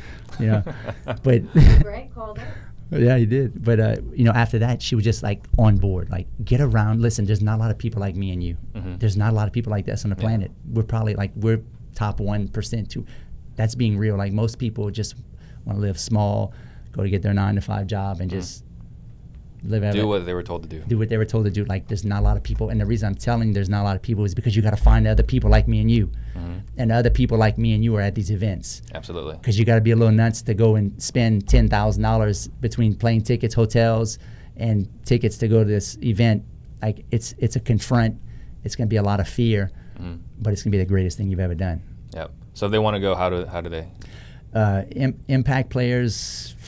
but Grant called her. yeah, he did. But, after that, she was just like on board. Like, get around. Listen, there's not a lot of people like me and you. There's not a lot of people like this on the planet. We're probably we're top 1% too. That's being real. Like, most people just want to live small, go to get their 9-to-5 job and just do what they were told to do. Do what they were told to do. Like, there's not a lot of people. And the reason I'm telling you there's not a lot of people is because you got to find other people like me and you. And other people like me and you are at these events. Absolutely. Because you got to be a little nuts to go and spend $10,000 between plane tickets, hotels, and tickets to go to this event. Like, it's a confront. It's going to be a lot of fear, but it's going to be the greatest thing you've ever done. Yep. So if they want to go, how do they? Impact Players /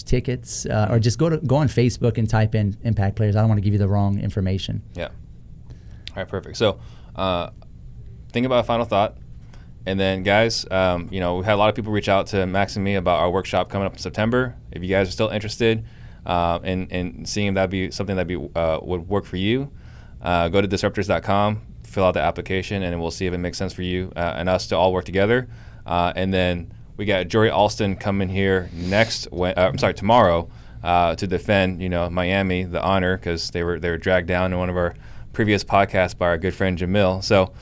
tickets, or just go on Facebook and type in Impact Players. I don't want to give you the wrong information. Yeah. All right, perfect. So think about a final thought. And then, guys, we've had a lot of people reach out to Max and me about our workshop coming up in September. If you guys are still interested in seeing if that'd be something that would work for you, go to disruptors.com, fill out the application, and we'll see if it makes sense for you and us to all work together. And then we got Jory Alston coming here tomorrow to defend, Miami, the honor, because they were dragged down in one of our previous podcasts by our good friend Jamil. So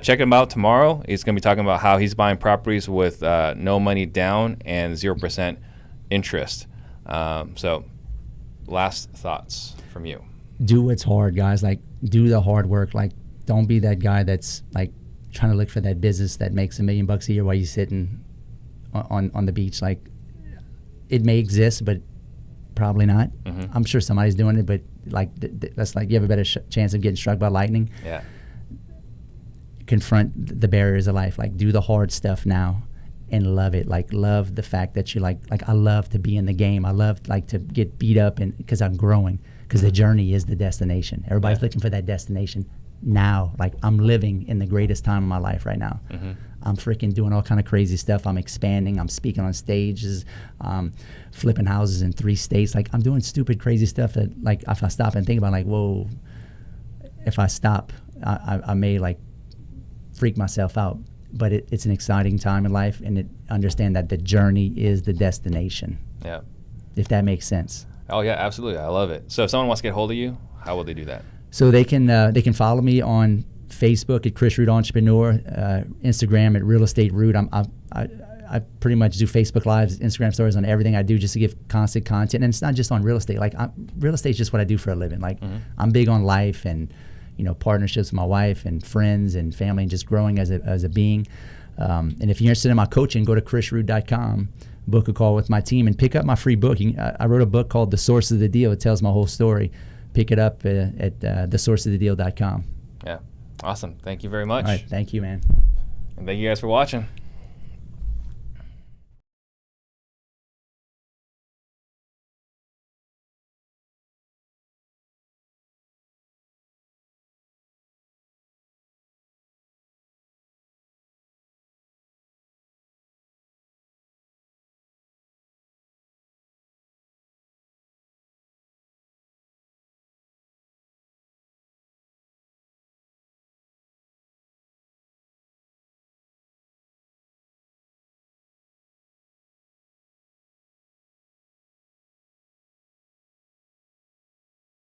check him out tomorrow. He's going to be talking about how he's buying properties with no money down and 0% interest. So last thoughts from you. Do what's hard, guys. Like, do the hard work. Like, don't be that guy that's like trying to look for that business that makes $1 million a year while you're sitting on the beach. Like, it may exist, but probably not. I'm sure somebody's doing it, but like that's like you have a better chance of getting struck by lightning. Yeah. Confront the barriers of life. Like, do the hard stuff now and love it. Like, love the fact that you like I love to be in the game. I love to get beat up and because I'm growing, because the journey is the destination. Everybody's looking for that destination now. Like, I'm living in the greatest time of my life right now. I'm freaking doing all kind of crazy stuff. I'm expanding. I'm speaking on stages, flipping houses in 3 states. Like, I'm doing stupid, crazy stuff that, like, if I stop and think about, like, whoa, if I stop, I may, like, freak myself out. But it's an exciting time in life, and understand that the journey is the destination. Yeah. If that makes sense. Oh, yeah, absolutely. I love it. So if someone wants to get hold of you, how will they do that? So they can follow me on Facebook at Chris Rood Entrepreneur, Instagram at Real Estate Rood. I pretty much do Facebook Lives, Instagram stories on everything I do just to give constant content. And it's not just on real estate. Like, real estate is just what I do for a living. Like, I'm big on life and, partnerships with my wife and friends and family and just growing as a being. And if you're interested in my coaching, go to chrisrood.com, book a call with my team, and pick up my free book. I wrote a book called The Source of the Deal. It tells my whole story. Pick it up at thesourceofthedeal.com. Yeah. Awesome. Thank you very much. All right. Thank you, man. And thank you guys for watching.